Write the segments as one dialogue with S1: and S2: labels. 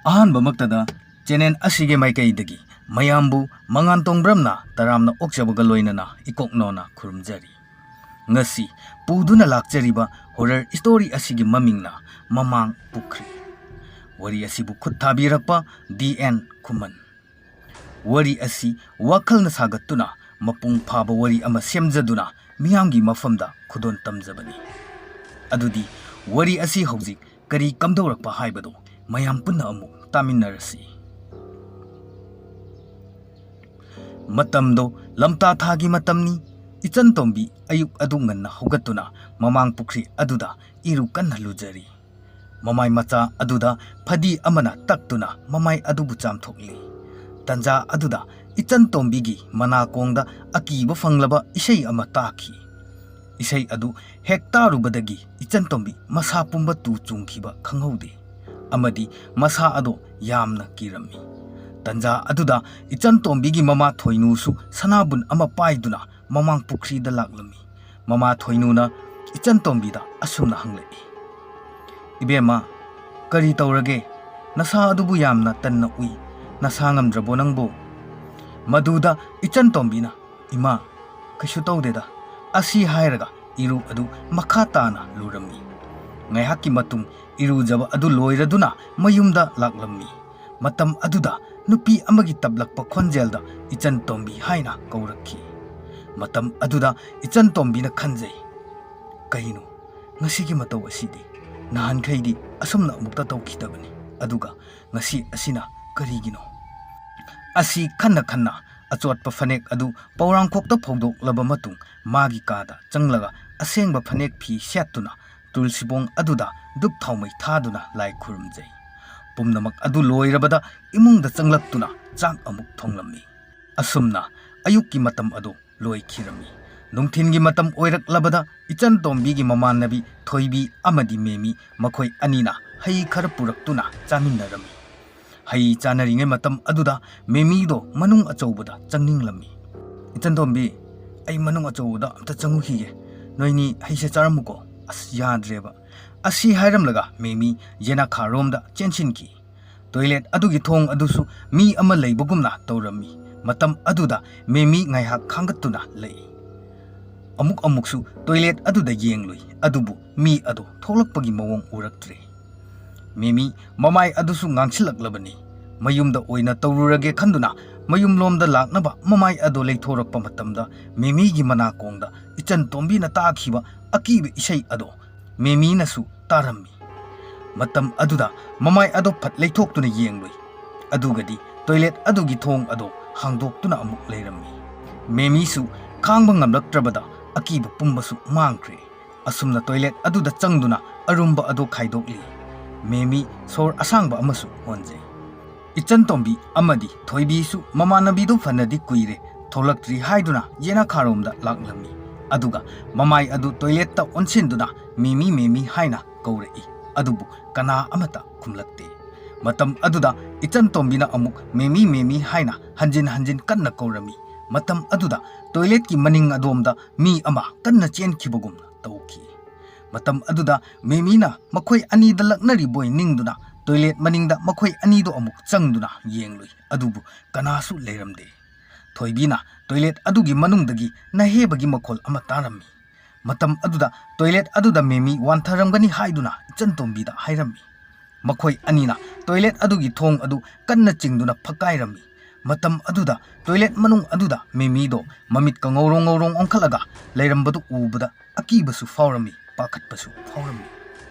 S1: ꯑꯍꯥꯟꯕꯃꯛꯇꯗ channel ꯑꯁꯤꯒꯤ ꯃꯥꯏꯀꯩꯗꯒꯤ ꯃꯌꯥꯝꯕꯨ ꯃꯉꯥꯟ ꯇꯣꯡꯕ꯭ꯔꯝꯅ ꯇꯔꯥꯝꯅ ꯑꯣꯛꯆꯕꯒ ꯂꯣꯏꯅꯅ ꯏꯀꯣꯛꯅꯣꯅ ꯈꯨꯔꯨꯝꯖꯔꯤ꯫ ꯉꯁꯤ ꯄꯨꯗꯨꯅ ꯂꯥꯛꯆꯔꯤꯕ ꯍꯣꯔꯔ ꯁ꯭ꯇꯣꯔꯤ ꯑꯁꯤꯒꯤ ꯃꯃꯤꯡꯅ ꯃꯃꯥꯡ ꯄꯨꯈ꯭ꯔꯤ꯫ ꯋꯥꯔꯤ ꯑꯁꯤꯕꯨ ꯈꯨꯠ ꯊꯥꯕꯤꯔꯛꯄ DN ꯈꯨꯃꯟ꯫ ꯋꯥꯔꯤ ꯑꯁꯤ ꯋꯥꯈꯜꯅ ꯁꯥꯒꯠꯇꯨꯅ ꯃꯄꯨꯡ ꯐꯥꯕ ꯋꯥꯔꯤ ꯑꯃ ꯁꯦꯝꯖꯗꯨꯅ ꯃꯤꯌꯥꯝꯒꯤ ꯃꯐꯝꯗ ꯈꯨꯗꯣꯟ ꯇꯝꯖꯕꯅꯤ꯫ ꯑꯗꯨꯗꯤ ꯋꯥꯔꯤ ꯑꯁꯤ ꯍꯧꯖꯤꯛ ꯀꯔꯤ ꯀꯝꯗꯧꯔꯛꯄ ꯍꯥꯏꯕꯗꯣ ꯃꯌꯥꯝ ꯄꯨꯟꯅ ꯑꯃꯨꯛ ꯇꯥꯃꯤꯟꯅꯔꯁꯤ꯫ ꯃꯇꯝꯗꯣ ꯂꯝꯇꯥ ꯊꯥꯒꯤ ꯃꯇꯝꯅꯤ꯫ ꯏꯆꯟꯇꯣꯝꯕꯤ ꯑꯌꯨꯛ ꯑꯗꯨ ꯉꯟꯅ ꯍꯧꯒꯠꯇꯨꯅ ꯃꯃꯥꯡ ꯄꯨꯈ꯭ꯔꯤ ꯑꯗꯨꯗ ꯏꯔꯨ ꯀꯟꯅ ꯂꯨꯖꯔꯤ꯫ ꯃꯃꯥꯏ ꯃꯆꯥ ꯑꯗꯨꯗ ꯐꯗꯤ ꯑꯃꯅ ꯇꯛꯇꯨꯅ ꯃꯃꯥꯏ ꯑꯗꯨꯕꯨ ꯆꯥꯝꯊꯣꯛꯂꯤ꯫ ꯇꯟꯖꯥ ꯑꯗꯨꯗ ꯏꯆꯟꯇꯣꯝꯕꯤꯒꯤ ꯃꯅꯥꯀꯣꯡꯗ ꯑꯀꯤꯕ ꯐꯪꯂꯕ ꯏꯁꯩ ꯑꯃ ꯇꯥꯈꯤ꯫ ꯏꯁꯩ ꯑꯗꯨ ꯍꯦꯛ ꯇꯥꯔꯨꯕꯗꯒꯤ ꯏꯆꯟꯇꯣꯝꯕꯤ ꯃꯁꯥ ꯄꯨꯝꯕ ꯇꯨ ꯆꯨꯡꯈꯤꯕ ꯈꯪꯍꯧꯗꯦ ꯑꯃꯗꯤ ꯃꯁꯥ ꯑꯗꯣ ꯌꯥꯝꯅ ꯀꯤꯔꯝꯃꯤ꯫ ꯇꯟꯖꯥ ꯑꯗꯨꯗ ꯏꯆꯟꯇꯣꯝꯕꯤꯒꯤ ꯃꯃꯥ ꯊꯣꯏꯅꯨꯁꯨ ꯁꯅꯥꯕꯨꯟ ꯑꯃ ꯄꯥꯏꯗꯨꯅ ꯃꯃꯥꯡ ꯄꯨꯈ꯭ꯔꯤꯗ ꯂꯥꯛꯂꯝꯃꯤ꯫ ꯃꯃꯥ ꯊꯣꯏꯅꯨꯅ ꯏꯆꯟꯇꯣꯝꯕꯤꯗ ꯑꯁꯨꯝꯅ ꯍꯪꯂꯛꯏ꯫ "ꯏꯕꯦꯝꯃ, ꯀꯔꯤ ꯇꯧꯔꯒꯦ? ꯅꯁꯥ ꯑꯗꯨꯕꯨ ꯌꯥꯝꯅ ꯇꯟꯅ ꯎꯏ꯫ ꯅꯁꯥ ꯉꯝꯗ꯭ꯔꯕꯣ ꯅꯪꯕꯨ?" ꯃꯗꯨꯗ ꯏꯆꯟꯇꯣꯝꯕꯤꯅ "ꯏꯃꯥ, ꯀꯩꯁꯨ ꯇꯧꯗꯦꯗ" ꯑꯁꯤ ꯍꯥꯏꯔꯒ ꯏꯔꯨ ꯑꯗꯨ ꯃꯈꯥ ꯇꯥꯅ ꯂꯨꯔꯝꯃꯤ꯫ ꯉꯥꯏꯍꯥꯛꯀꯤ ꯃꯇꯨꯡ ꯏꯔꯨꯖꯕ ꯑꯗꯨ ꯂꯣꯏꯔꯗꯨꯅ ꯃꯌꯨꯝꯗ ꯂꯥꯛꯂꯝꯃꯤ꯫ ꯃꯇꯝ ꯑꯗꯨꯗ ꯅꯨꯄꯤ ꯑꯃꯒꯤ ꯇꯞꯂꯛꯄ ꯈꯣꯟꯖꯦꯜꯗ "ꯏꯆꯟꯇꯣꯝꯕꯤ" ꯍꯥꯏꯅ ꯀꯧꯔꯛꯈꯤ꯫ ꯃꯇꯝ ꯑꯗꯨꯗ ꯏꯆꯟꯇꯣꯝꯕꯤꯅ ꯈꯟꯖꯩ, "ꯀꯩꯅꯣ ꯉꯁꯤꯒꯤ ꯃꯇꯧ ꯑꯁꯤꯗꯤ? ꯅꯍꯥꯟꯈꯩꯗꯤ ꯑꯁꯨꯝꯅ ꯑꯃꯨꯛꯇ ꯇꯧꯈꯤꯗꯕꯅꯤ, ꯑꯗꯨꯒ ꯉꯁꯤ ꯑꯁꯤꯅ ꯀꯔꯤꯒꯤꯅꯣ?" ꯑꯁꯤ ꯈꯟꯅ ꯈꯟꯅ ꯑꯆꯣꯠꯄ ꯐꯅꯦꯛ ꯑꯗꯨ ꯄꯧꯔꯥꯡꯈꯣꯛꯇ ꯐꯧꯗꯣꯛꯂꯕ ꯃꯇꯨꯡ ꯃꯥꯒꯤ ꯀꯥꯗ ꯆꯪꯂꯒ ꯑꯁꯦꯡꯕ ꯐꯅꯦꯛ ꯐꯤ ꯁꯦꯠꯇꯨꯅ ꯇꯨꯜꯁꯤꯕꯣꯡ ꯑꯗꯨꯗ ꯗꯨꯞ ꯊꯥꯎꯃꯩ ꯊꯥꯗꯨꯅ ꯂꯥꯏ ꯈꯨꯔꯨꯝꯖꯩ꯫ ꯄꯨꯝꯅꯃꯛ ꯑꯗꯨ ꯂꯣꯏꯔꯕꯗ ꯏꯃꯨꯡꯗ ꯆꯪꯂꯛꯇꯨꯅ ꯆꯥꯛ ꯑꯃꯨꯛ ꯊꯣꯡꯂꯝꯃꯤ꯫ ꯑꯁꯨꯝꯅ ꯑꯌꯨꯛꯀꯤ ꯃꯇꯝ ꯑꯗꯨ ꯂꯣꯏꯈꯤꯔꯝꯃꯤ꯫ ꯅꯨꯡꯊꯤꯟꯒꯤ ꯃꯇꯝ ꯑꯣꯏꯔꯛꯂꯕꯗ ꯏꯆꯟꯇꯣꯝꯕꯤꯒꯤ ꯃꯃꯥꯟꯅꯕꯤ ꯊꯣꯏꯕꯤ ꯑꯃꯗꯤ ꯃꯦꯃꯤ ꯃꯈꯣꯏ ꯑꯅꯤꯅ ꯍꯩ ꯈꯔ ꯄꯨꯔꯛꯇꯨꯅ ꯆꯥꯃꯤꯟꯅꯔꯝꯃꯤ꯫ ꯍꯩ ꯆꯥꯅꯔꯤꯉꯩ ꯃꯇꯝ ꯑꯗꯨꯗ ꯃꯦꯃꯤꯗꯣ ꯃꯅꯨꯡ ꯑꯆꯧꯕꯗ ꯆꯪꯅꯤꯡꯂꯝꯃꯤ꯫ "ꯏꯆꯟꯇꯣꯝꯕꯤ, ꯑꯩ ꯃꯅꯨꯡ ꯑꯆꯧꯕꯗ ꯑꯝꯇ ꯆꯪꯉꯨꯈꯤꯒꯦ. ꯅꯣꯏꯅꯤ ꯍꯩꯁꯦ ꯆꯥꯔꯝꯃꯨꯀꯣ. ꯑꯁ ꯌꯥꯗ꯭ꯔꯦꯕ." ꯑꯁꯤ ꯍꯥꯏꯔꯝꯂꯒ ꯃꯦꯃꯤ ꯌꯦꯅꯈꯥꯔꯣꯝꯗ ꯆꯦꯟꯁꯤꯟꯈꯤ꯫ ꯇꯣꯏꯂꯦꯠ ꯑꯗꯨꯒꯤ ꯊꯣꯡ ꯑꯗꯨꯁꯨ ꯃꯤ ꯑꯃ ꯂꯩꯕꯒꯨꯝꯅ ꯇꯧꯔꯝꯃꯤ꯫ ꯃꯇꯝ ꯑꯗꯨꯗ ꯃꯦꯃꯤ ꯉꯥꯏꯍꯥꯛ ꯈꯥꯡꯒꯠꯇꯨꯅ ꯂꯩ꯫ ꯑꯃꯨꯛꯁꯨ ꯇꯣꯏꯂꯦꯠ ꯑꯗꯨꯗ ꯌꯦꯡꯂꯨꯏ, ꯑꯗꯨꯕꯨ ꯃꯤ ꯑꯗꯣ ꯊꯣꯛꯂꯛꯄꯒꯤ ꯃꯑꯣꯡ ꯎꯔꯛꯇ꯭ꯔꯦ꯫ ꯃꯦꯃꯤ ꯃꯃꯥꯏ ꯑꯗꯨꯁꯨ ꯉꯥꯡꯁꯤꯜꯂꯛꯂꯕꯅꯤ꯫ ꯃꯌꯨꯝꯗ ꯑꯣꯏꯅ ꯇꯧꯔꯨꯔꯒꯦ ꯈꯟꯗꯨꯅ ꯃꯌꯨꯝꯂꯣꯝꯗ ꯂꯥꯛꯅꯕ ꯃꯃꯥꯏ ꯑꯗꯣ ꯂꯩꯊꯣꯔꯛꯄ ꯃꯇꯝꯗ ꯃꯦꯃꯤꯒꯤ ꯃꯅꯥꯀꯣꯡꯗ ꯏꯆꯟꯇꯣꯝꯕꯤꯅ ꯇꯥꯈꯤꯕ ꯑꯀꯤꯕ ꯏꯁꯩ ꯑꯗꯣ ꯃꯦꯃꯤꯅꯁꯨ ꯇꯥꯔꯝꯃꯤ꯫ ꯃꯇꯝ ꯑꯗꯨꯗ ꯃꯃꯥꯏ ꯑꯗꯣ ꯐꯠ ꯂꯩꯊꯣꯛꯇꯨꯅ ꯌꯦꯡꯂꯨꯏ, ꯑꯗꯨꯒꯗꯤ ꯇꯣꯏꯂꯦꯠ ꯑꯗꯨꯒꯤ ꯊꯣꯡ ꯑꯗꯣ ꯍꯥꯡꯗꯣꯛꯇꯨꯅ ꯑꯃꯨꯛ ꯂꯩꯔꯝꯃꯤ꯫ ꯃꯦꯃꯤꯁꯨ ꯈꯥꯡꯕ ꯉꯝꯂꯛꯇ꯭ꯔꯕꯗ ꯑꯀꯤꯕ ꯄꯨꯝꯕꯁꯨ ꯃꯥꯡꯈ꯭ꯔꯦ꯫ ꯑꯁꯨꯝꯅ ꯇꯣꯏꯂꯦꯠ ꯑꯗꯨꯗ ꯆꯪꯗꯨꯅ ꯑꯔꯨꯝꯕ ꯑꯗꯣ ꯈꯥꯏꯗꯣꯛꯂꯤ꯫ ꯃꯦꯃꯤ ꯁꯣꯔ ꯑꯁꯥꯡꯕ ꯑꯃꯁꯨ ꯍꯣꯟꯖꯩ꯫ ꯏꯆꯟꯇꯣꯝꯕꯤ ꯑꯃꯗꯤ ꯊꯣꯏꯕꯤꯁꯨ ꯃꯃꯥꯟꯅꯕꯤꯗꯨ ꯐꯅꯗꯤ ꯀꯨꯏꯔꯦ ꯊꯣꯛꯂꯛꯇ꯭ꯔꯤ ꯍꯥꯏꯗꯨꯅ ꯌꯦꯅꯈꯥꯔꯣꯝꯗ ꯂꯥꯛꯂꯝꯃꯤ꯫ ꯑꯗꯨꯒ ꯃꯃꯥꯏ ꯑꯗꯨ ꯇꯣꯏꯂꯦꯠꯇ ꯑꯣꯟꯁꯤꯟꯗꯨꯅ "ꯃꯦꯃꯤ, ꯃꯦꯃꯤ" ꯍꯥꯏꯅ ꯀꯧꯔꯛꯏ, ꯑꯗꯨꯕꯨ ꯀꯅꯥ ꯑꯃꯠꯇ ꯈꯨꯝꯂꯛꯇꯦ꯫ ꯃꯇꯝ ꯑꯗꯨꯗ ꯏꯆꯟꯇꯣꯝꯕꯤꯅ ꯑꯃꯨꯛ "ꯃꯦꯃꯤ, ꯃꯦꯃꯤ" ꯍꯥꯏꯅ ꯍꯟꯖꯤꯟ ꯍꯟꯖꯤನ್ ꯀꯟꯅ ꯀꯧꯔꯝꯃꯤ꯫ ꯃꯇꯝ ꯑꯗꯨꯗ ꯇꯣꯏꯂꯦꯠꯀꯤ ꯃꯅꯤꯡ ꯑꯗꯣꯝꯗ ꯃꯤ ꯑꯃ ꯀꯟꯅ ꯆꯦꯟꯈꯤꯕꯒꯨꯝꯅ ꯇꯧꯈꯤ꯫ ꯃꯇꯝ ꯑꯗꯨꯗ ꯃꯦꯃꯤꯅ ꯃꯈꯣꯏ ꯑꯅꯤꯗ ꯂꯛꯅꯔꯤꯕꯣꯏ ꯅꯤꯡꯗꯨꯅ ꯇꯣꯏꯂꯦꯠ ꯃꯅꯤꯡꯗ ꯃꯈꯣꯏ ꯑꯅꯤꯗꯣ ꯑꯃꯨꯛ ꯆꯪꯗꯨꯅ ꯌꯦꯡꯂꯨꯏ, ꯑꯗꯨꯕꯨ ꯀꯅꯥꯁꯨ ꯂꯩꯔꯝꯗꯦ꯫ ꯊꯣꯏꯕꯤꯅ ꯇꯣꯏꯂꯦꯠ ꯑꯗꯨꯒꯤ ꯃꯅꯨꯡꯗꯒꯤ ꯅꯥꯍꯦꯕꯒꯤ ꯃꯈꯣꯜ ꯑꯃ ꯇꯥꯔꯝꯃꯤ꯫ ꯃꯇꯝ ꯑꯗꯨꯗ ꯇꯣꯏꯂꯦꯠ ꯑꯗꯨꯗ ꯃꯦꯃꯤ ꯋꯥꯟꯊꯔꯝꯒꯅꯤ ꯍꯥꯏꯗꯨꯅ ꯏꯆꯟꯇꯣꯝꯕꯤꯗ ꯍꯥꯏꯔꯝꯃꯤ꯫ ꯃꯈꯣꯏ ꯑꯅꯤꯅ ꯇꯣꯏꯂꯦꯠ ꯑꯗꯨꯒꯤ ꯊꯣꯡ ꯑꯗꯨ ꯀꯟꯅ ꯆꯤꯡꯗꯨꯅ ꯐꯛꯀꯥꯏꯔꯝꯃꯤ꯫ ꯃꯇꯝ ꯑꯗꯨꯗ ꯇꯣꯏꯂꯦꯠ ꯃꯅꯨꯡ ꯑꯗꯨꯗ ꯃꯦꯃꯤꯗꯣ ꯃꯃꯤꯠꯀ ꯉꯧꯔꯣꯡ ꯉꯧꯔꯣꯡ ꯑꯣꯟꯈꯠꯂꯒ ꯂꯩꯔꯝꯕꯗꯨ ꯎꯕꯗ ꯑꯀꯤꯕꯁꯨ ꯐꯥꯎꯔꯝꯃꯤ, ꯄꯥꯈꯠꯄꯁꯨ ꯐꯥꯎꯔꯝꯃꯤ꯫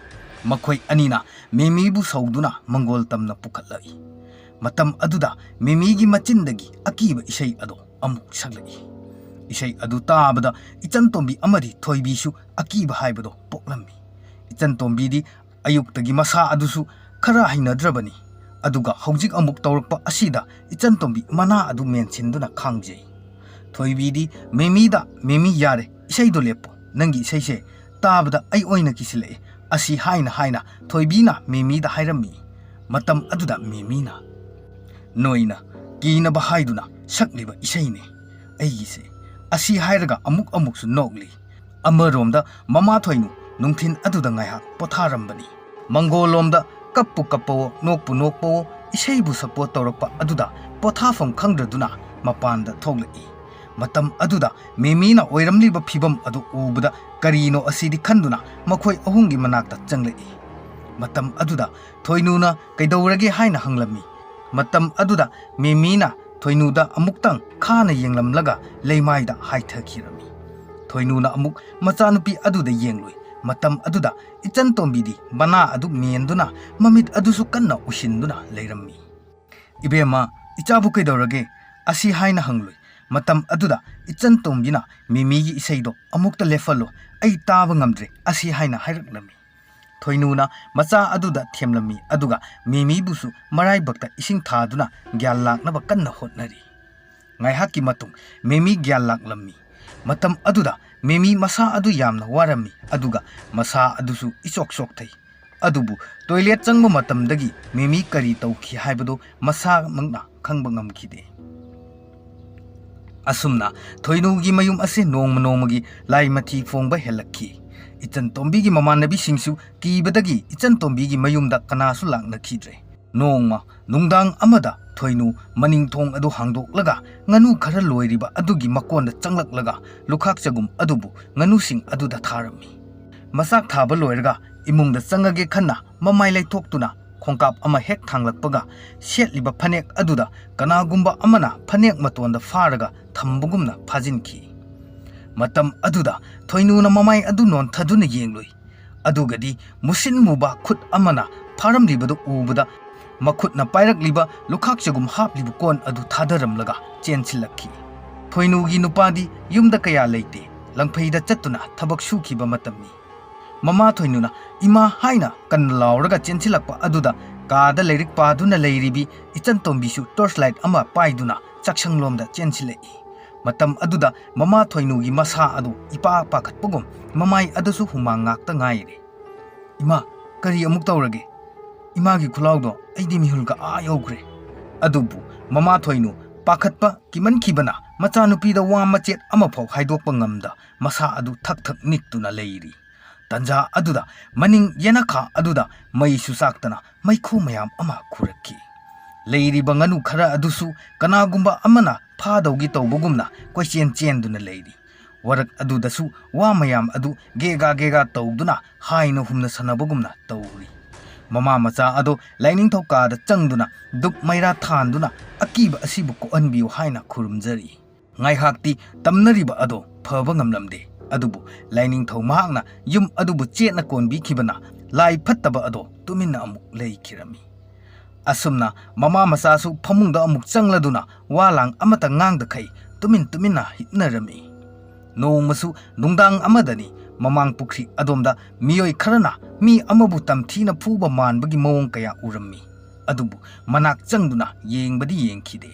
S1: ꯃꯈꯣꯏ ꯑꯅꯤꯅ ꯃꯦꯃꯤꯕꯨ ꯁꯧꯗꯨꯅ ꯃꯪꯒꯣꯜ ꯇꯝꯅ ꯄꯨꯈꯠꯂꯛꯏ꯫ ꯃꯇꯝ ꯑꯗꯨꯗ ꯃꯦꯃꯤꯒꯤ ꯃꯆꯤꯟꯗꯒꯤ ꯑꯀꯤꯕ ꯏꯁꯩ ꯑꯗꯣ ꯑꯃꯨꯛ ꯁꯛꯂꯛꯏ꯫ ꯏꯁꯩ ꯑꯗꯨ ꯇꯥꯕꯗ ꯏꯆꯟꯇꯣꯝꯕꯤ ꯑꯃꯗꯤ ꯊꯣꯏꯕꯤꯁꯨ ꯑꯀꯤꯕ ꯍꯥꯏꯕꯗꯣ ꯄꯣꯛꯂꯝꯃꯤ꯫ ꯏꯆꯟꯇꯣꯝꯕꯤꯗꯤ ꯑꯌꯨꯛꯇꯒꯤ ꯃꯁꯥ ꯑꯗꯨꯁꯨ ꯈꯔ ꯍꯩꯅꯗ꯭ꯔꯕꯅꯤ, ꯑꯗꯨꯒ ꯍꯧꯖꯤꯛ ꯑꯃꯨꯛ ꯇꯧꯔꯛꯄ ꯑꯁꯤꯗ ꯏꯆꯟꯇꯣꯝꯕꯤ ꯃꯅꯥ ꯑꯗꯨ ꯃꯦꯟꯁꯤꯟꯗꯨꯅ ꯈꯥꯡꯖꯩ꯫ ꯊꯣꯏꯕꯤꯗꯤ ꯃꯦꯃꯤꯗ "ꯃꯦꯃꯤ ꯌꯥꯔꯦ, ꯏꯁꯩꯗꯣ ꯂꯦꯞꯄꯣ. ꯅꯪꯒꯤ ꯏꯁꯩꯁꯦ ꯇꯥꯕꯗ ꯑꯩ ꯑꯣꯏꯅ ꯀꯤꯁꯤꯜꯂꯛꯑꯦ" ꯑꯁꯤ ꯍꯥꯏꯅ ꯊꯣꯏꯕꯤꯅ ꯃꯦꯃꯤꯗ ꯍꯥꯏꯔꯝꯃꯤ꯫ ꯃꯇꯝ ꯑꯗꯨꯗ ꯃꯦꯃꯤꯅ "ꯅꯣꯏꯅ ꯀꯤꯅꯕ ꯍꯥꯏꯗꯨꯅ ꯁꯛꯂꯤꯕ ꯏꯁꯩꯅꯦ ꯑꯩꯒꯤꯁꯦ" ꯑꯁꯤ ꯍꯥꯏꯔꯒ ꯑꯃꯨꯛꯁꯨ ꯅꯣꯛꯂꯤ꯫ ꯑꯃꯔꯣꯝꯗ ꯃꯃꯥ ꯊꯣꯏꯅꯨ ꯅꯨꯡꯊꯤꯟ ꯑꯗꯨꯗ ꯉꯥꯏꯍꯥꯛ ꯄꯣꯊꯥꯔꯝꯕꯅꯤ꯫ ꯃꯪꯒꯣꯜꯂꯣꯝꯗ ꯀꯞꯄꯨ ꯀꯞꯄꯋꯣ ꯅꯣꯛꯄꯨ ꯅꯣꯛꯄꯋꯣ isaibu support tawrakpa aduda pothafam khangdraduna mapanda thoglai matam aduda memina oiramliba phibam adu ubada karino asidi khanduna makhoi ahungi manakta changlai matam aduda thoinuna kaidawrage haina hanglami matam aduda memina thoinuda amuktang khana yenglamlaga leimaida haithakirami thoinuna amuk machanupi aduda yengloi matam aduda ichan tombidi bana adu menduna mamit adusu kanna usinduna leirami ibema ichabu kaidawrage asi haina hangloi matam aduda ichan tombina mimigi isaido amukta lefalo ai taba ngamdre asi haina hairaknami thoinuna macha aduda themlami aduga mimi busu marai bakta ising thaduna gyal laknaba kanna hotnari ngai hakki matung mimi gyal laklami matam aduda mimi masa adu yamna warami aduga masa adusu isok sok thai adubu toilet changba matamdagi mimi kari tauki haibado masa mangna khangba ngamkhide asumna thoinugi mayum ase nongmagi lai mathi phongba helakki ichan tombigi mamanabi singsu kibadagi ichan tombigi mayumda kanasu lakna khidre nongma nungdang amada thoinu maning thong adu hangdoklaga nganu khara loiriba adugi makonda changlaklaga lukhak chagum adubu nganu sing aduda tharami masak thaba loiraga imungda changage khanna mamai laithoktuna khongkap ama hek thanglakpaga setliba phanek aduda kanagumba amana phanek matonda faraga thambugumna phajinki matam aduda thoinuna mamai adu non thaduna yengloi adugadi musin muba khut amana pharamlibadu ubada makhutna pairakliba lukhak chagum haplibu kon adu thadaramlaga chenchilakki thoinugi nupadi yumda kaya leite langpheida chattuna thabak sukhiba matamni mama thoinuna ima haina kan lauraga chenchilakpa aduda kada leirik paduna leiribi ichan tombisu torchlight ama paiduna chakshanglomda chenchilai matam aduda mama thoinugi masa adu ipa pakhatpagum mamai adusu humang ngakta ngaire ima kari amuk tawrage imagi khulawdo aidi mihulga a yogre adubu mama thoinu pakhatpa kiman khibana machanupida wa machet amaphaw haidokpa ngamda masa adu thak thak niktuna leiri tanja aduda maning yenakha aduda mai susaktana maikhu mayam ama khurakki leiri banganu khara adusu kanagumba amana phadawgi tawbugumna question chenduna leiri warak adudasu wa mayam adu gega tawduna haina humna sanabugumna tawri mama macha ado laining thoka da changduna duk maira thanduna akiba asibu ko anbiu haina khurumjari ngai hakti tamnariba ado phaba ngamlamde adubu laining thau mahakna yum adubu chetna konbi khibana lai phattaba ado tuminna amuk leikirami asumna mama masasu phamungda amuk changladuna walang amata ngangda khai tuminna hitnarami nongmasu nungdang amadani mamang pukri adomda miyoi kharana mi amabu tamthina phuba manbagi mawong kaya urami adubu manak changduna yengbadi yengkhide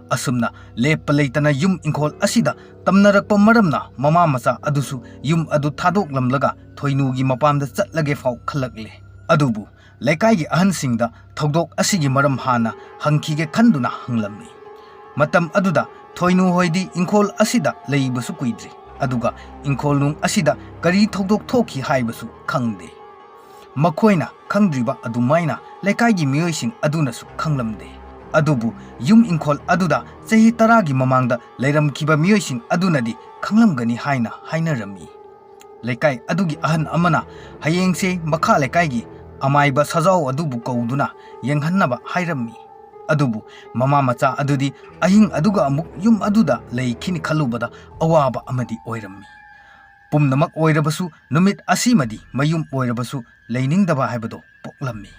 S1: asumna lepa leitana yum ingkhol asida tamnarakpa maramna mama macha adusu yum adu thadoklamlaga thoinugi mapamda chatlage faw khalakle adubu lekai ahansingda thodok asigi maram hana hangkhige khanduna hanglammi matam aduda thoinu hoidi ingkhol asida leibasu kuidri aduga ingkhol nung asida kari thodok thoki haibasu khangde makhoina khangdriba adumaina lekai miyoising adunasu khanglamde adubu yum ingkhol aduda chahi taragi mamangda leiramkhiba miyoising adunadi khanglamgani haina hainarami lekai adugi ahan amana hayengse makha lekai amaiba sajau adubu kauduna yenghannaba hairami adubu mama macha adudi ahing aduga amuk yum aduda leikhini khalubada awaba amadi oirami pumnamak oirabasu numit asimadi mayum oirabasu leiningdaba haibado poklammi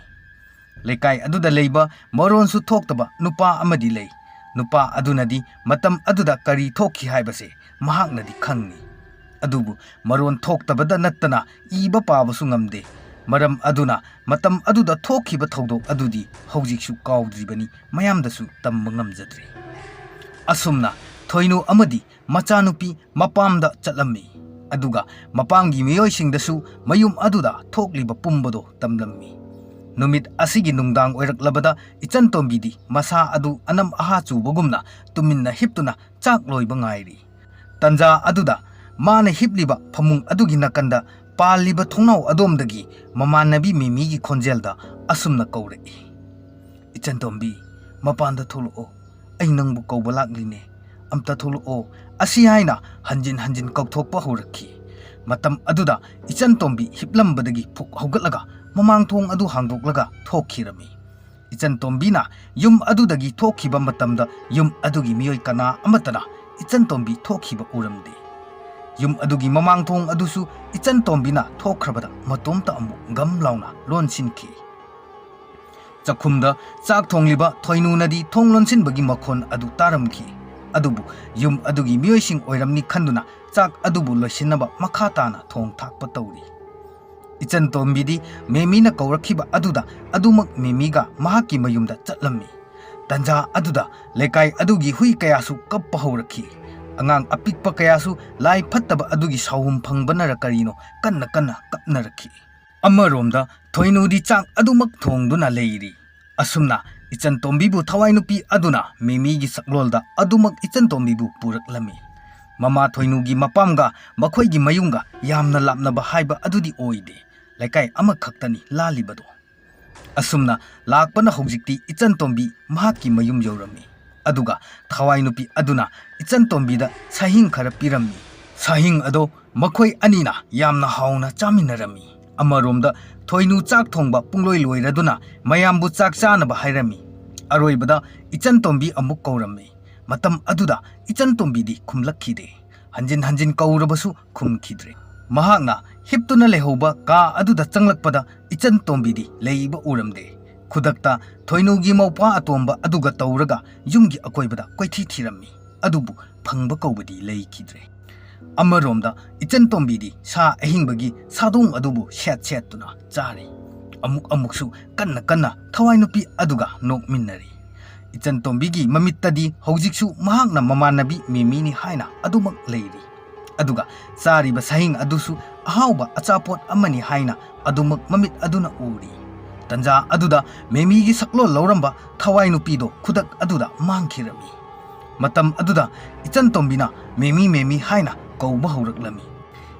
S1: lekai aduda leiba maronsu thoktaba nupa amadi lei nupa adunadi matam aduda kari thokhi haibase mahaknadi khangni adubu maron thoktabada nattana iba pabasu ngamde maram aduna matam aduda thokhiba thodok adudi hojiksu kaudribani mayamdasu tamba ngamjadre asumna thoinu amadi machanupi mapamda chatlammi aduga mapamgi miyoisingdasu mayum aduda thokliba pumbado tamlammi numit asigi nungdang oiraklabada ichantombidi masa adu anam aha chubagumna tuminna hiptuna chakloiba ngairi tanja aduda mana hipliba phamung adugi nakanda paliba thongnau adomdagi mamanabi mimigi khonjelda asumna kaurei "Ichantombi, mapanda thuluo. Ai nangbu kauba lakline. Amta thuluo." Asi haina hanjin hanjin kauthokpa horakhi. Matam aduda Ichantombi hiplambadagi phuk haugatlaga mamang thong adu hangdoklaga thokhirami. Ichantombi na yum adudagi thokhiba matamda yum adugi miyoi kana amatana Ichantombi thokhiba uramde. Yum adugi mamang thong adusu Ichantombi na thokhrabada matomta amu gam launa lonsinki. Chakhumda chak thongliba thoinu nadi thong lonsinbagi makhon adu taramki. Adubu yum adugi miyoising oiramni khanduna chak adubu loisinaba makha tana thong thakpa tawri. Ichantombidi memina kaurakhiba aduda adumak memiga mahaki mayumda chatlammi. Tanja aduda lekai adugi hui kayasu kappa haurakhi. Angang apikpa kayasu lai phattaba adugi sawum phangbanara karino kanna kanna kapnarakhi. Amaromda thoinudi chak adumak thongduna leiri. Asumna Ichantombibu thawai nupi aduna memigi saklolda adumak Ichantombibu puraklami. Mama thoinugi mapamga makhoigi mayunga yamna lapnaba haiba adudi oide. Lekai amakhaktani lalibado. Asumna lakpana hojikti Ichantombi mahaki mayum yaurami. Aduga thawai nupi aduna Ichantombida sahing khara pirami. Sahing ado makhoi anina yamna hauna chaminarami. Amaromda thoinu chak thongba pungloi loiraduna mayambu chak chanaba hairami. Aroibada Ichantombi amuk kaurami. Matam aduda Ichantombidi khumlakhide. Hanjin hanjin kaurabasu khumkhidre. Mahakna hiptuna lehoba ka aduda changlakpada Ichantombidi leiba uramde. Khudakta thoinugi maupa atomba aduga tauraga yumgi akoibada koithi thirami. Adubu phangba kaubadi leikhidre. Amaromda Ichantombidi sa ahingbagi sadong adubu set-setuna chari. Amuk-amuksu kanna thawai nupi aduga nokminnari. Ichantombigi mamittadi hojiksu mahakna mamanabi memini haina adumak leiri. Aduga chariba sahing adusu ahauba achapot amani haina adumak mamit aduna uri. Tanja aduda memigi saklol lauramba thawai nupido khudak aduda mangkhirami. Matam aduda Ichantombina memi haina kauba hauраklami.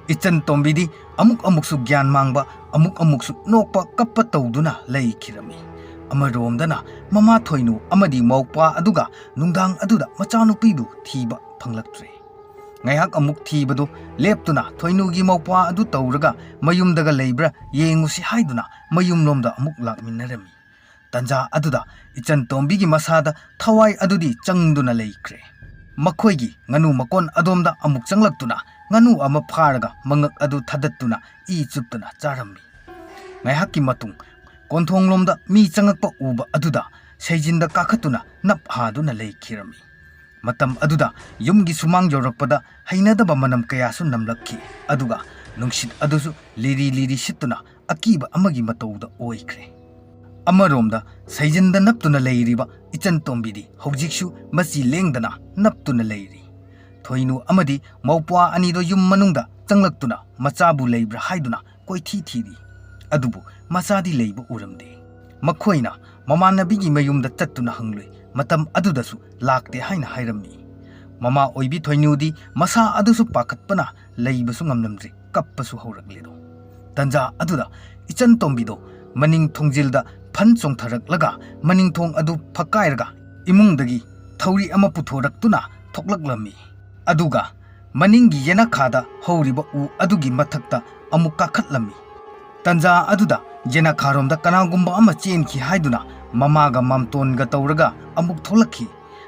S1: Ichantombidi amuk-amuksu gyan mangba amuk-amuksu nokpa kappa tawduna leikhirami. Amaromdana mama thoinu amadi maupa aduga nungdang aduda machanupibu thiba phanglaktre. Ngaiyak amuk thibado leptuna thoinugi maupa adu tawraga mayumdaga leibra yengusi haiduna mayumlomda amuk lakminarami. Tanja aduda Ichantombigi masada thawai adudi changduna leikre. Makhoigi nganu makon adomda amuk changlaktuna nganu ama pharaga mangak adu thadattuna I chuptuna charami. Ngaihakki matung konthonglomda mi changakpa uba aduda seijinda kakhatuna nap haduna leikhirami. Matam aduda yumgi sumang yorakpada hainadaba manam kayasu namlakhi. Aduga nungsit adusu liri sittuna akiba amagi matauda oikre. Amaromda seijinda naptuna leiriba Ichantombidi hojiksu masi lengdana naptuna leiri. Thoinu amadi maupwa anido yum manungda changlaktuna machabu leibra haiduna koithi thiri. Adubu masadi leiba uramde. Makhoina mamanabigi mayumda chattuna hangloi matam adudasu lakte haina hairami. Mama oibi thoinudi masa adusu pakhatpana leibasu ngamnamdre kappasu haurakledo. Tanja aduda Ichantombido maning thongjilda phan chongtharaklaga maning thong adu phakairaga imungdagi thauri ama puthoraktuna thoklaklami. Aduga maningi yena khada horiba u adugi mathakta amuk kakhatlami. Tanja aduda yena kharomda kanagumba ama chenki haiduna mamaga mamtonga tawraga amuk tholakhi.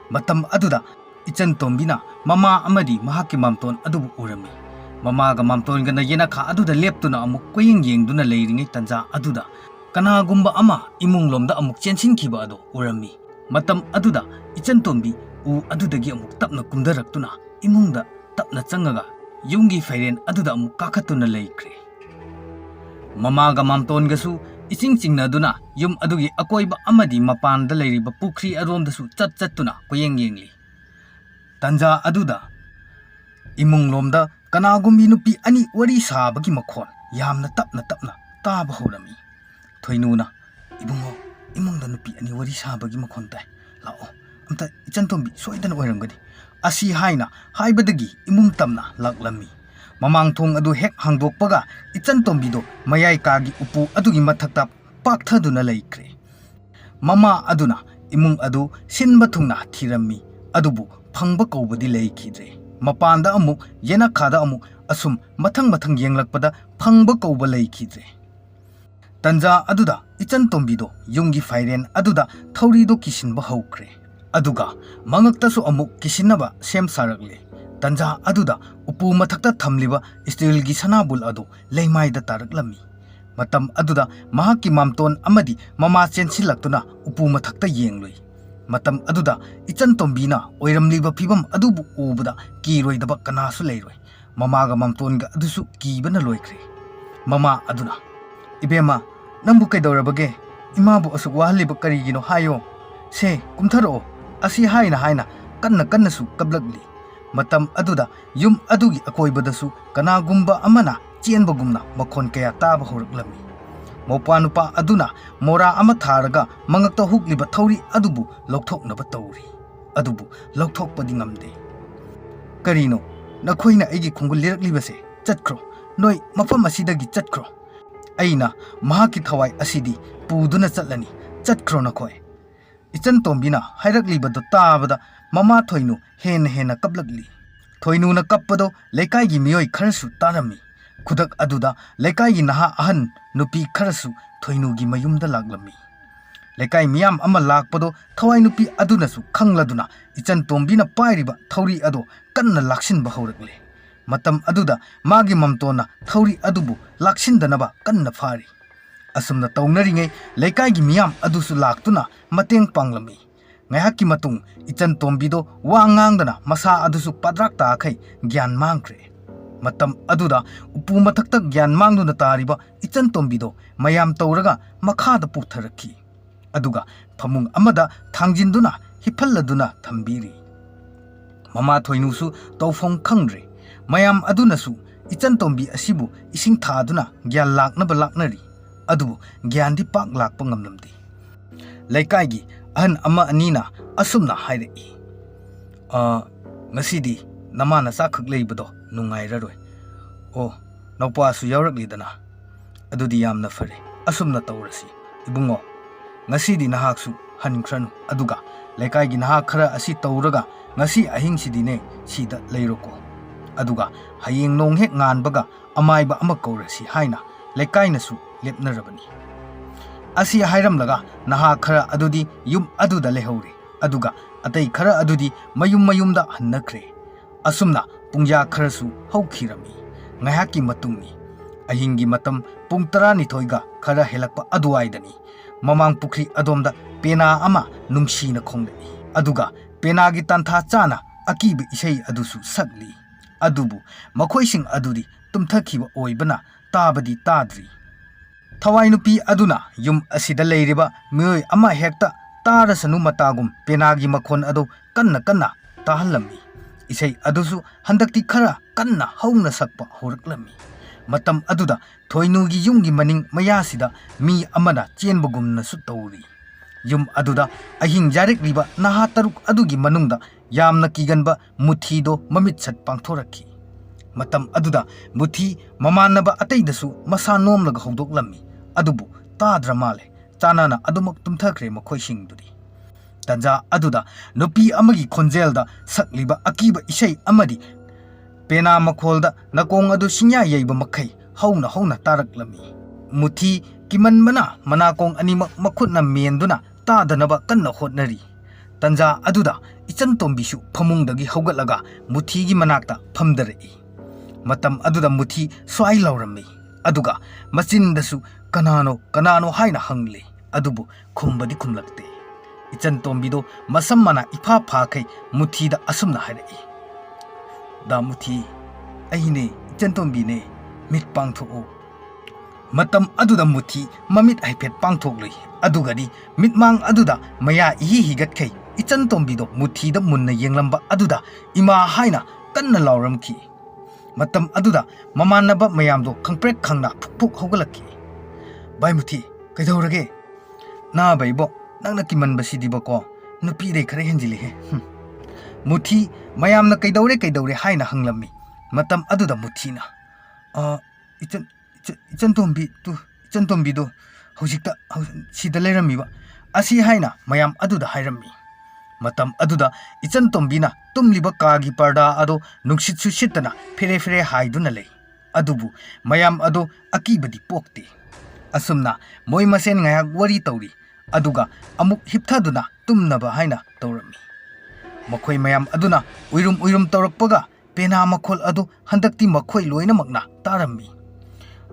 S1: Matam aduda Ichantombina mama amadi mahaki mamton adubu urami. Mamaga mamtonga na yena kha aduda leptuna amuk koyeng yengduna leiringi tanja aduda kanagumba ama imunglomda amuk chensinkhiba ado urami. Matam aduda Ichantombi u adudagi amuk tapna kumdaraktuna imungda tapna changaga yumgi fairen aduda amuk kakhatuna leikre. Mamaga mamtongasu ising chingnaduna yum adugi akoiba amadi mapanda leiriba pukri aromdasu chattuna koyeng yengli. Tanja aduda imunglomda kanagumbi nupi ani wari sabagi makhon yamna tapna taba horami. Thoinuna ibungo imungda nupi ani wari sabagi makhon tai lao amta Ichantombi soidana oiramgadi asi haina haibadagi imung tamna laklami. Mamang thong adu hek hangdokpaga Ichantombido mayai kagi upu adugi mathakta pakthaduna leikre. mama aduna imung adu sinba thungna thirammi adubu phangba kaubadi leikidre mapanda amuk yena khada amuk asum mathang yenglakpada phangba kauba leikidre tanja aduda ichan tombido yungi fairen aduda thorido kisinba hokre aduga mangaktasu amuk kisinaba sem sarakle tanja aduda upu mathakta thamliba steel gi sanabul adu leimaida taraklami matam aduda mahaki mamton amadi mama chensilaktuna upu mathakta yengloi matam aduda ichan tombina oiramliba phibam adubu ubada kiroidaba kanasu leiroi mamaga mamtonga adusu kibana loikre mama aduna ibema nambu kaidorabage imabu asuk wahliba karigino hayo se kumtharo asi haina kanna su kablagli matam aduda yum adugi akoibadasu kanagumba amana chenbagumna makhon kaya taba horaklami mopanupa aduna mora ama tharaga mangakta hukliba thori adubu lokthoknaba tawri adubu lokthokpadi ngamde karino nakhoina aigi khungul liraklibase chatkhro noi mafam asidagi chatkhro aina mahaki thawai asidi puduna chatlani chatkhro nakhoi ichan tombina hairakliba tabada mama thoinu hena kablagli thoinu na kappado lekai gi miyoi kharasu tarami kudak aduda lekai gi naha ahan nupi kharasu thoinu gi mayumda laglami lekai miyam ama lakpado thawai nupi adunasu khangladuna ichan tombina pairiba thori ado kanna laksin bahaurakle matam aduda magi mamtona thori adubu laksin danaba kanna fari asumna taunari lekai gi miyam adusu laktuna mateng panglami ngayaki matung ichan tombido wa ngangdana masa adusu padrak ta khai gyan mangkre matam aduda upu mathakta gyan mangduna tariba ichan tombido mayam tawraga makhada putharaki aduga phamung amada thangjinduna hiphalladuna thambiri mama thoinusu tawfong khangre mayam adunasu ichan tombi asibu ising thaduna gyan laknaba laknari adubu gyandi pak lakpa ngamlamdi lekai gi ahan ama anina asumna hairei ngasidi namana sakhak leibado nungairaroi o naupa su yauraklidana adudi yamna fare asumna tawrasi ibungo ngasidi nahaksu hankranu aduga lekai gi nahak khara asi tawraga ngasi ahing sidine sida leiroko aduga hayeng nong hek nganbaga amaiba ama kaurasi haina lekai nasu lepnarabani asi hairamlaga naha khara adudi yum aduda lehore aduga atai khara adudi mayumda hannakre asumna pungya kharasu haukhirami ngahaki matungni ahingi matam pung 12 ga khara helakpa aduaidani mamang pukri adomda pena ama nungsina khongdei aduga pena gi tantha chana akibi isei adusu sakli adubu makhoising adudi tumthakhiba oibana tabadi tadri thawai nupi aduna yum asida leiriba mioi ama hekta tarasanu matagum penagi makhon ado kanna tahalami isei adusu handakti khara kanna hauna sakpa horaklami matam aduda thoinugi yumgi maning mayasida mi amana chenbagumna su tawri yum aduda ahing jarek riba naha taruk adugi manungda yamna kiganba muthido mamit sat pangthoraki matam aduda muthi mamanaba ataidasu masa nomlaga haudoklami adubu tadra male chanana adumak tumthakre makhoisingdudi tanja aduda nupi amagi khonjelda sakliba akiba isei amadi pena makholda nakong adu sinya yeiba makhai hauna taraklami muthi kimanmana manakong animak makhutna menduna tadanaba kanna hotnari tanja aduda ichan tombisu phamungdagi haugatlaga muthigi manakta phamdarei matam aduda muthi swai laurami aduga machindasu kanano haina hangle adubu khumbadi khumlakte ichan tombido masammana ifa phakai muthida asumna hairei da muthi aine ichan tombine mit pangtho matam aduda muthi mamit haipet pangthoklei adugadi mitmang aduda maya higat kai ichan tombido muthida munna yenglamba aduda ima haina kanna lauramki matam aduda mamanaba mayamdo khangprek khangna phuk hogalaki bai muthi kaidorage na baibo nangna kimanba sidibako nupi de khare henjili he muthi mayamna kaidore haina hanglami matam aduda muthina ichan tombi do hojikta sida leramiba ꯑꯁꯤ ꯍꯥꯏꯅ ꯃꯌꯥꯝ ꯑꯗꯨꯗ ꯍꯥꯏꯔꯝꯃꯤ꯫ ꯃꯇꯝ ꯑꯗꯨꯗ ꯏꯆꯟꯇꯣꯝꯕꯤꯅ ꯇꯨꯝꯂꯤꯕ ꯀꯥꯒꯤ ꯄꯔꯗꯥ ꯑꯗꯨ ꯅꯨꯡꯁꯤꯠꯁꯨ ꯁꯤꯠꯇꯅ ꯐꯦꯔꯦ ꯐꯦꯔꯦ ꯍꯥꯏꯗꯨꯅ ꯂꯩ꯫ ꯑꯗꯨꯕꯨ ꯃꯌꯥꯝ ꯑꯗꯨ ꯑꯀꯤꯕꯗꯤ ꯄꯣꯛꯇꯦ꯫ ꯑꯁꯨꯝꯅ ꯃꯣꯏ ꯃꯁꯦꯟ ꯉꯥꯏꯍꯥꯛ ꯋꯥꯔꯤ ꯇꯧꯔꯤ, ꯑꯗꯨꯒ ꯑꯃꯨꯛ ꯍꯤꯞꯊꯗꯨꯅ ꯇꯨꯝꯅꯕ ꯍꯥꯏꯅ ꯇꯧꯔꯝꯃꯤ꯫ ꯃꯈꯣꯏ ꯃꯌꯥꯝ ꯑꯗꯨꯅ ꯎꯏꯔꯨꯝ ꯎꯏꯔꯨꯝ ꯇꯧꯔꯛꯄꯒ ꯄꯦꯅꯥ ꯃꯈꯣꯜ ꯑꯗꯨ ꯍꯟꯗꯛꯇꯤ ꯃꯈꯣꯏ ꯂꯣꯏꯅꯃꯛꯅ ꯇꯥꯔꯝꯃꯤ꯫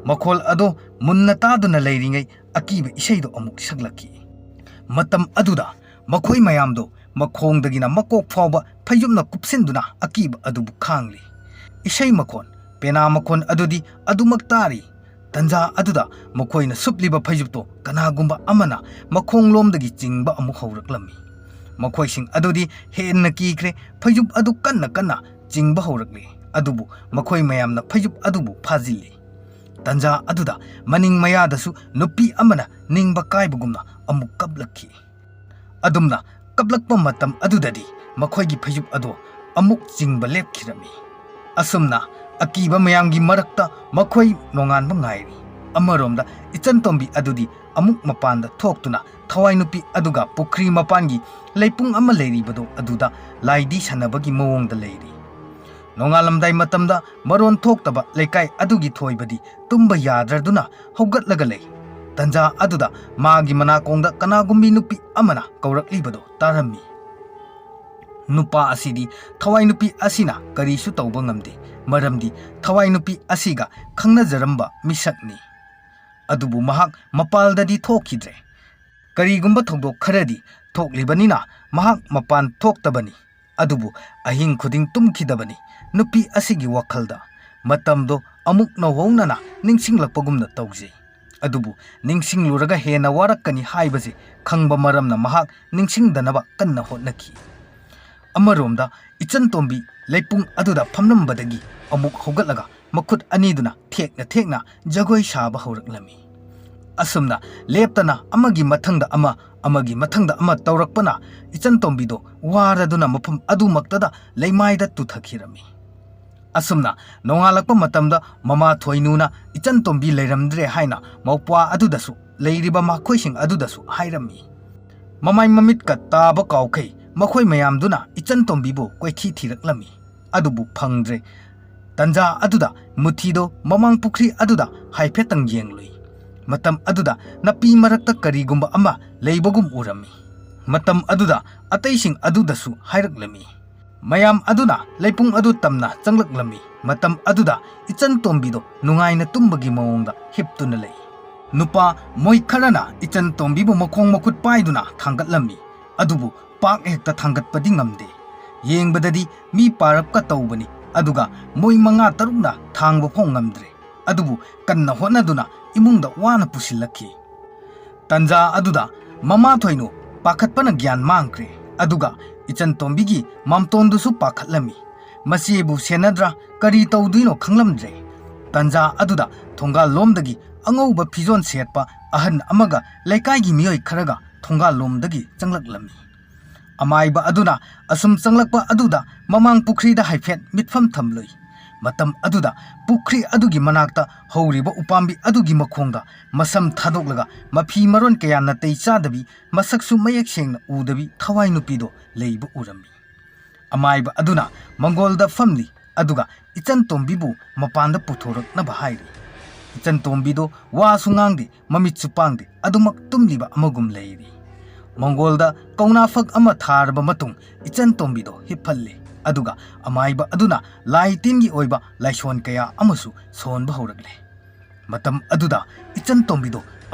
S1: ꯃꯈꯣꯜ ꯑꯗꯨ ꯃꯨꯟꯅ ꯇꯥꯗꯨꯅ ꯂꯩꯔꯤꯉꯩ ꯑꯀꯤꯕ ꯏꯁꯩꯗꯣ ꯑꯃꯨꯛ ꯁꯛꯂꯛꯈꯤ꯫ ꯃꯇꯝ ꯑꯗꯨꯗ ꯃꯈꯣꯏ ꯃꯌꯥꯝꯗꯣ ꯃꯈꯣꯡꯗꯒꯤꯅ ꯃꯀꯣꯛ ꯐꯥꯎꯕ ꯐꯩꯖꯨꯞꯅ ꯀꯨꯞꯁꯤꯟꯗꯨꯅ ꯑꯀꯤꯕ ꯑꯗꯨꯕꯨ ꯈꯥꯡꯂꯤ꯫ ꯏꯁꯩ ꯃꯈꯣꯟ, ꯄꯦꯅꯥ ꯃꯈꯣꯟ ꯑꯗꯨꯗꯤ ꯑꯗꯨꯃꯛ ꯇꯥꯔꯤ꯫ ꯇꯟꯖꯥ ꯑꯗꯨꯗ ꯃꯈꯣꯏꯅ ꯁꯨꯞꯂꯤꯕ ꯐꯩꯖꯨꯞꯇꯣ ꯀꯅꯥꯒꯨꯝꯕ ꯑꯃꯅ ꯃꯈꯣꯡꯂꯣꯝꯗꯒꯤ ꯆꯤꯡꯕ ꯑꯃꯨꯛ ꯍꯧꯔꯛꯂꯝꯃꯤ꯫ ꯃꯈꯣꯏꯁꯤꯡ ꯑꯗꯨꯗꯤ ꯍꯦꯟꯅ ꯀꯤꯈ꯭ꯔꯦ꯫ ꯐꯩꯖꯨꯞ ꯑꯗꯨ ꯀꯟꯅ ꯀꯟꯅ ꯆꯤꯡꯕ ꯍꯧꯔꯛꯂꯦ꯫ ꯑꯗꯨꯕꯨ ꯃꯈꯣꯏ ꯃꯌꯥꯝꯅ ꯐꯩꯖꯨꯞ ꯑꯗꯨꯕꯨ ꯐꯥꯖꯤꯜꯂꯤ꯫ ꯇꯟꯖꯥ ꯑꯗꯨꯗ ꯃꯅꯤꯡ ꯃꯌꯥꯗꯁꯨ ꯅꯨꯄꯤ ꯑꯃꯅ ꯅꯤꯡꯕ ꯀꯥꯏꯕꯒꯨꯝꯅ ꯑꯃꯨꯛ ꯀꯞꯂꯛꯈꯤ꯫ ꯑꯗꯨꯝꯅ ꯀꯞꯂꯛꯄ ꯃꯇꯝ ꯑꯗꯨꯗꯗꯤ ꯃꯈꯣꯏꯒꯤ ꯐꯩꯖꯨꯞ ꯑꯗꯣ ꯑꯃꯨꯛ ꯆꯤꯡꯕ ꯂꯦꯞꯈꯤꯔꯝꯃꯤ꯫ ꯑꯁꯨꯝꯅ ꯑꯀꯤꯕ ꯃꯌꯥꯝꯒꯤ ꯃꯔꯛꯇ ꯃꯈꯣꯏ ꯅꯣꯡꯉꯥꯟꯕ ꯉꯥꯏꯔꯤ꯫ ꯑꯃꯔꯣꯝꯗ ꯏꯆꯟꯇꯣꯝꯕꯤ ꯑꯗꯨꯗꯤ ꯑꯃꯨꯛ ꯃꯄꯥꯟꯗ ꯊꯣꯛꯇꯨꯅ ꯊꯋꯥꯏ ꯅꯨꯄꯤ ꯑꯗꯨꯒ ꯄꯨꯈ꯭ꯔꯤ ꯃꯄꯥꯟꯒꯤ ꯂꯩꯄꯨꯡ ꯑꯃ ꯂꯩꯔꯤꯕꯗꯣ ꯑꯗꯨꯗ ꯂꯥꯏꯗꯤ ꯁꯥꯟꯅꯕꯒꯤ ꯃꯑꯣꯡꯗ ꯂꯩꯔꯤ꯫ ꯅꯣꯡꯉꯥꯜꯂꯝꯗꯥꯏ ꯃꯇꯝꯗ ꯃꯔꯣꯟ ꯊꯣꯛꯇꯕ ꯂꯩꯀꯥꯏ ꯑꯗꯨꯒꯤ ꯊꯣꯏꯕꯗꯤ ꯇꯨꯝꯕ ꯌꯥꯗ꯭ꯔꯗꯨꯅ ꯍꯧꯒꯠꯂꯒ ꯂꯩ꯫ ꯇꯟꯖꯥ ꯑꯗꯨꯗ ꯃꯥꯒꯤ ꯃꯅꯥꯀꯣꯡꯗ ꯀꯅꯥꯒꯨꯝꯕꯤ ꯅꯨꯄꯤ ꯑꯃꯅ ꯀꯧꯔꯛꯂꯤꯕꯗꯣ ꯇꯥꯔꯝꯃꯤ꯫ ꯅꯨꯄꯥ ꯑꯁꯤꯗꯤ ꯊꯋꯥꯏ ꯅꯨꯄꯤ ꯑꯁꯤꯅ ꯀꯔꯤꯁꯨ ꯇꯧꯕ ꯉꯝꯗꯦ, ꯃꯔꯝꯗꯤ ꯊꯋꯥꯏ ꯅꯨꯄꯤ ꯑꯁꯤꯒ ꯈꯪꯅꯖꯔꯝꯕ ꯃꯤꯁꯛꯅꯤ꯫ ꯑꯗꯨꯕꯨ ꯃꯍꯥꯛ ꯃꯄꯥꯜꯗꯗꯤ ꯊꯣꯛꯈꯤꯗ꯭ꯔꯦ꯫ ꯀꯔꯤꯒꯨꯝꯕ ꯊꯧꯗꯣꯛ ꯈꯔꯗꯤ ꯊꯣꯛꯂꯤꯕꯅꯤꯅ ꯃꯍꯥꯛ ꯃꯄꯥꯟ ꯊꯣꯛꯇꯕꯅꯤ꯫ ꯑꯗꯨꯕꯨ ꯑꯍꯤꯡ ꯈꯨꯗꯤꯡ ꯇꯨꯝꯈꯤꯗꯕꯅꯤ ꯅꯨꯄꯤ ꯑꯁꯤꯒꯤ ꯋꯥꯈꯜꯗ꯫ ꯃꯇꯝꯗꯣ ꯑꯃꯨꯛ ꯅꯧꯍꯧꯅꯅ ꯅꯤꯡꯁꯤꯡꯂꯛꯄꯒꯨꯝꯅ ꯇꯧꯖꯩ꯫ ꯑꯗꯨꯕꯨ ꯅꯤꯡꯁꯤꯡꯂꯨꯔꯒ ꯍꯦꯟꯅ ꯋꯥꯔꯛꯀꯅꯤ ꯍꯥꯏꯕꯁꯦ ꯈꯪꯕ ꯃꯔꯝꯅ ꯃꯍꯥꯛ ꯅꯤꯡꯁꯤꯡꯗꯅꯕ ꯀꯟꯅ ꯍꯣꯠꯅꯈꯤ꯫ ꯑꯃꯔꯣꯝꯗ ꯏꯆꯟꯇꯣꯝꯕꯤ ꯂꯩꯄꯨꯡ ꯑꯗꯨꯗ ꯐꯝꯂꯝꯕꯗꯒꯤ ꯑꯃꯨꯛ ꯍꯧꯒꯠꯂꯒ ꯃꯈꯨꯠ ꯑꯅꯤꯗꯨꯅ ꯊꯦꯛꯅ ꯊꯦꯛꯅ ꯖꯒꯣꯏ ꯁꯥꯕ ꯍꯧꯔꯛꯂꯝꯃꯤ꯫ ꯑꯁꯨꯝꯅ ꯂꯦꯞꯇꯅ ꯑꯃꯒꯤ ꯃꯊꯪꯗ ꯑꯃ, ꯑꯃꯒꯤ ꯃꯊꯪꯗ ꯑꯃ ꯇꯧꯔꯛꯄꯅ ꯏꯆꯟꯇꯣꯝꯕꯤꯗꯣ ꯋꯥꯔꯗꯨꯅ ꯃꯐꯝ ꯑꯗꯨꯃꯛꯇꯗ ꯂꯩꯃꯥꯏꯗ ꯇꯨꯊꯈꯤꯔꯝꯃꯤ꯫ ꯑꯁꯨꯝꯅ ꯅꯣꯡꯉꯥꯜꯂꯛꯄ ꯃꯇꯝꯗ ꯃꯃꯥ ꯊꯣꯏꯅꯨꯅ ꯏꯆꯟꯇꯣꯝꯕꯤ ꯂꯩꯔꯝꯗ꯭ꯔꯦ ꯍꯥꯏꯅ ꯃꯧꯄ꯭ꯋꯥ ꯑꯗꯨꯗꯁꯨ ꯂꯩꯔꯤꯕ ꯃꯈꯣꯏꯁꯤꯡ ꯑꯗꯨꯗꯁꯨ ꯍꯥꯏꯔꯝꯃꯤ꯫ ꯃꯃꯥꯏ ꯃꯃꯤꯠꯀ ꯇꯥꯕ ꯀꯥꯎꯈꯩ ꯃꯈꯣꯏ ꯃꯌꯥꯝꯗꯨꯅ ꯏꯆꯟꯇꯣꯝꯕꯤꯕꯨ ꯀꯣꯏꯊꯤ ꯊꯤꯔꯛꯂꯝꯃꯤ꯫ ꯑꯗꯨꯕꯨ ꯐꯪꯗ꯭ꯔꯦ꯫ ꯇꯟꯖꯥ ꯑꯗꯨꯗ ꯃꯨꯊꯤꯗꯣ ꯃꯃꯥꯡ ꯄꯨꯈ꯭ꯔꯤ ꯑꯗꯨꯗ ꯍꯥꯏꯐꯦꯠꯇꯪ ꯌꯦꯡꯂꯨꯏ꯫ ꯃꯇꯝ ꯑꯗꯨꯗ ꯅꯥꯄꯤ ꯃꯔꯛꯇ ꯀꯔꯤꯒꯨꯝꯕ ꯑꯃ ꯂꯩꯕꯒꯨꯝ ꯎꯔꯝꯃꯤ꯫ ꯃꯇꯝ ꯑꯗꯨꯗ ꯑꯇꯩꯁꯤꯡ ꯑꯗꯨꯗꯁꯨ ꯍꯥꯏꯔꯛꯂꯝꯃꯤ꯫ ꯃꯌꯥꯝ ꯑꯗꯨꯅ ꯂꯩꯄꯨꯡ ꯑꯗꯨ ꯇꯝꯅ ꯆꯪꯂꯛꯂꯝꯃꯤ꯫ ꯃꯇꯝ ꯑꯗꯨꯗ ꯏꯆꯟꯇꯣꯝꯕꯤꯗꯣ ꯅꯨꯡꯉꯥꯏꯅ ꯇꯨꯝꯕꯒꯤ ꯃꯑꯣꯡꯗ ꯍꯤꯞꯇꯨꯅ ꯂꯩ꯫ ꯅꯨꯄꯥ ꯃꯣꯏ ꯈꯔꯅ ꯏꯆꯟꯇꯣꯝꯕꯤꯕꯨ ꯃꯈꯣꯡ ꯃꯈꯨꯠ パꯏꯗꯨꯅ ꯊꯥꯡꯒꯠꯂꯝꯃꯤ꯫ ꯑꯗꯨꯕꯨ ꯄꯥꯛ ꯍꯦꯛꯇ ꯊꯥꯡꯒꯠꯄꯗꯤ ꯉꯝꯗꯦ꯫ ꯌꯦꯡꯕꯗꯗꯤ ꯃꯤ ꯄꯥꯔꯞꯀ ꯇꯧꯕꯅꯤ, ꯑꯗꯨꯒ ꯃꯣꯏ 5-6ꯅ ꯊꯥꯡꯕ ꯐꯥꯎ ꯉꯝꯗ꯭ꯔꯦ꯫ ꯑꯗꯨꯕꯨ ꯀꯟꯅ ꯍꯣꯠꯅꯗꯨꯅ ꯏꯃꯨꯡꯗ ꯋꯥꯅ ꯄꯨꯁꯤꯜꯂꯛꯈꯤ꯫ ꯇꯟꯖꯥ ꯑꯗꯨꯗ ꯃꯃꯥ ꯊꯣꯏꯅꯨ ꯄꯥꯈꯠꯄꯅ ꯒ꯭ꯌꯥꯟ ꯃꯥꯡꯈ꯭ꯔꯦ꯫ ꯑꯗꯨꯒ ꯏꯆꯟꯇꯣꯝꯕꯤꯒꯤ ꯃꯥꯝꯇꯣꯟꯗꯨꯁꯨ ꯄꯥꯈꯠꯂꯝꯃꯤ꯫ ꯃꯆꯦꯕꯨ ꯁꯦꯟꯅꯗ꯭ꯔꯥ ꯀꯔꯤ ꯇꯧꯗꯣꯏꯅꯣ ꯈꯪꯂꯝꯗ꯭ꯔꯦ꯫ ꯇꯟꯖꯥ ꯑꯗꯨꯗ ꯊꯣꯡꯒꯥꯜꯂꯣꯝꯗꯒꯤ ꯑꯉꯧꯕ ꯐꯤꯖꯣꯜ ꯁꯦꯠꯄ ꯑꯍꯟ ꯑꯃꯒ ꯂꯩꯀꯥꯏꯒꯤ ꯃꯤꯑꯣꯏ ꯈꯔꯒ ꯊꯣꯡꯒꯥꯜꯂꯣꯝꯗꯒꯤ ꯆꯪꯂꯛꯂꯝꯃꯤ꯫ ꯑꯃꯥꯏꯕ ꯑꯗꯨꯅ ꯑꯁꯨꯝ ꯆꯪꯂꯛꯄ ꯑꯗꯨꯗ ꯃꯃꯥꯡ ꯄꯨꯈ꯭ꯔꯤꯗ ꯍꯥꯏꯐꯦꯠ ꯃꯤꯠꯐꯝ ꯊꯝꯂꯨꯏ꯫ ꯃꯇꯝ ꯑꯗꯨꯗ ꯄꯨꯈ꯭ꯔꯤ ꯑꯗꯨꯒꯤ ꯃꯅꯥꯛꯇ ꯍꯧꯔꯤꯕ ꯎꯄꯥꯝꯕꯤ ꯑꯗꯨꯒꯤ ꯃꯈꯣꯡꯗ ꯃꯁꯝ ꯊꯥꯗꯣꯛꯂꯒ ꯃꯐꯤ ꯃꯔꯣꯟ ꯀꯌꯥ ꯅꯥꯇꯩ ꯆꯥꯗꯕꯤ, ꯃꯁꯛꯁꯨ ꯃꯌꯦꯛ ꯁꯦꯡꯅ ꯎꯗꯕꯤ ꯊꯋꯥꯏ ꯅꯨꯄꯤꯗꯣ ꯂꯩꯕ ꯎꯔꯝꯃꯤ꯫ ꯑꯃꯥꯏꯕ ꯑꯗꯨꯅ ꯃꯪꯒꯣꯜꯗ ꯐꯝꯂꯤ, ꯑꯗꯨꯒ ꯏꯆꯟꯇꯣꯝꯕꯤꯕꯨ ꯃꯄꯥꯟꯗ ꯄꯨꯊꯣꯔꯛꯅꯕ ꯍꯥꯏꯔꯤ꯫ ꯏꯆꯟꯇꯣꯝꯕꯤꯗꯣ ꯋꯥꯁꯨ ꯉꯥꯡꯗꯦ, ꯃꯃꯤꯠꯁꯨ ꯄꯥꯡꯗꯦ, ꯑꯗꯨꯃꯛ ꯇꯨꯝꯂꯤꯕ ꯑꯃꯒꯨꯝ ꯂꯩꯔꯤ꯫ ꯃꯪꯒꯣꯜꯗ ꯀꯧꯅꯥꯐꯛ ꯑꯃ ꯊꯥꯔꯕ ꯃꯇꯨꯡ ꯏꯆꯟꯇꯣꯝꯕꯤꯗꯣ ꯍꯤꯞꯍꯜꯂꯦ, ꯑꯗꯨꯒ ꯑꯃꯥꯏꯕ ꯑꯗꯨꯅ ꯂꯥꯏ ꯇꯤꯟꯒꯤ ꯑꯣꯏꯕ ꯂꯥꯏꯁꯣꯟ ꯀꯌꯥ ꯑꯃꯁꯨ ꯁꯣꯟꯕ ꯍꯧꯔꯛꯂꯦ꯫ ꯃꯇꯝ ꯑꯗꯨꯗ ꯏꯆꯟꯇꯣꯝꯕꯤꯗꯣ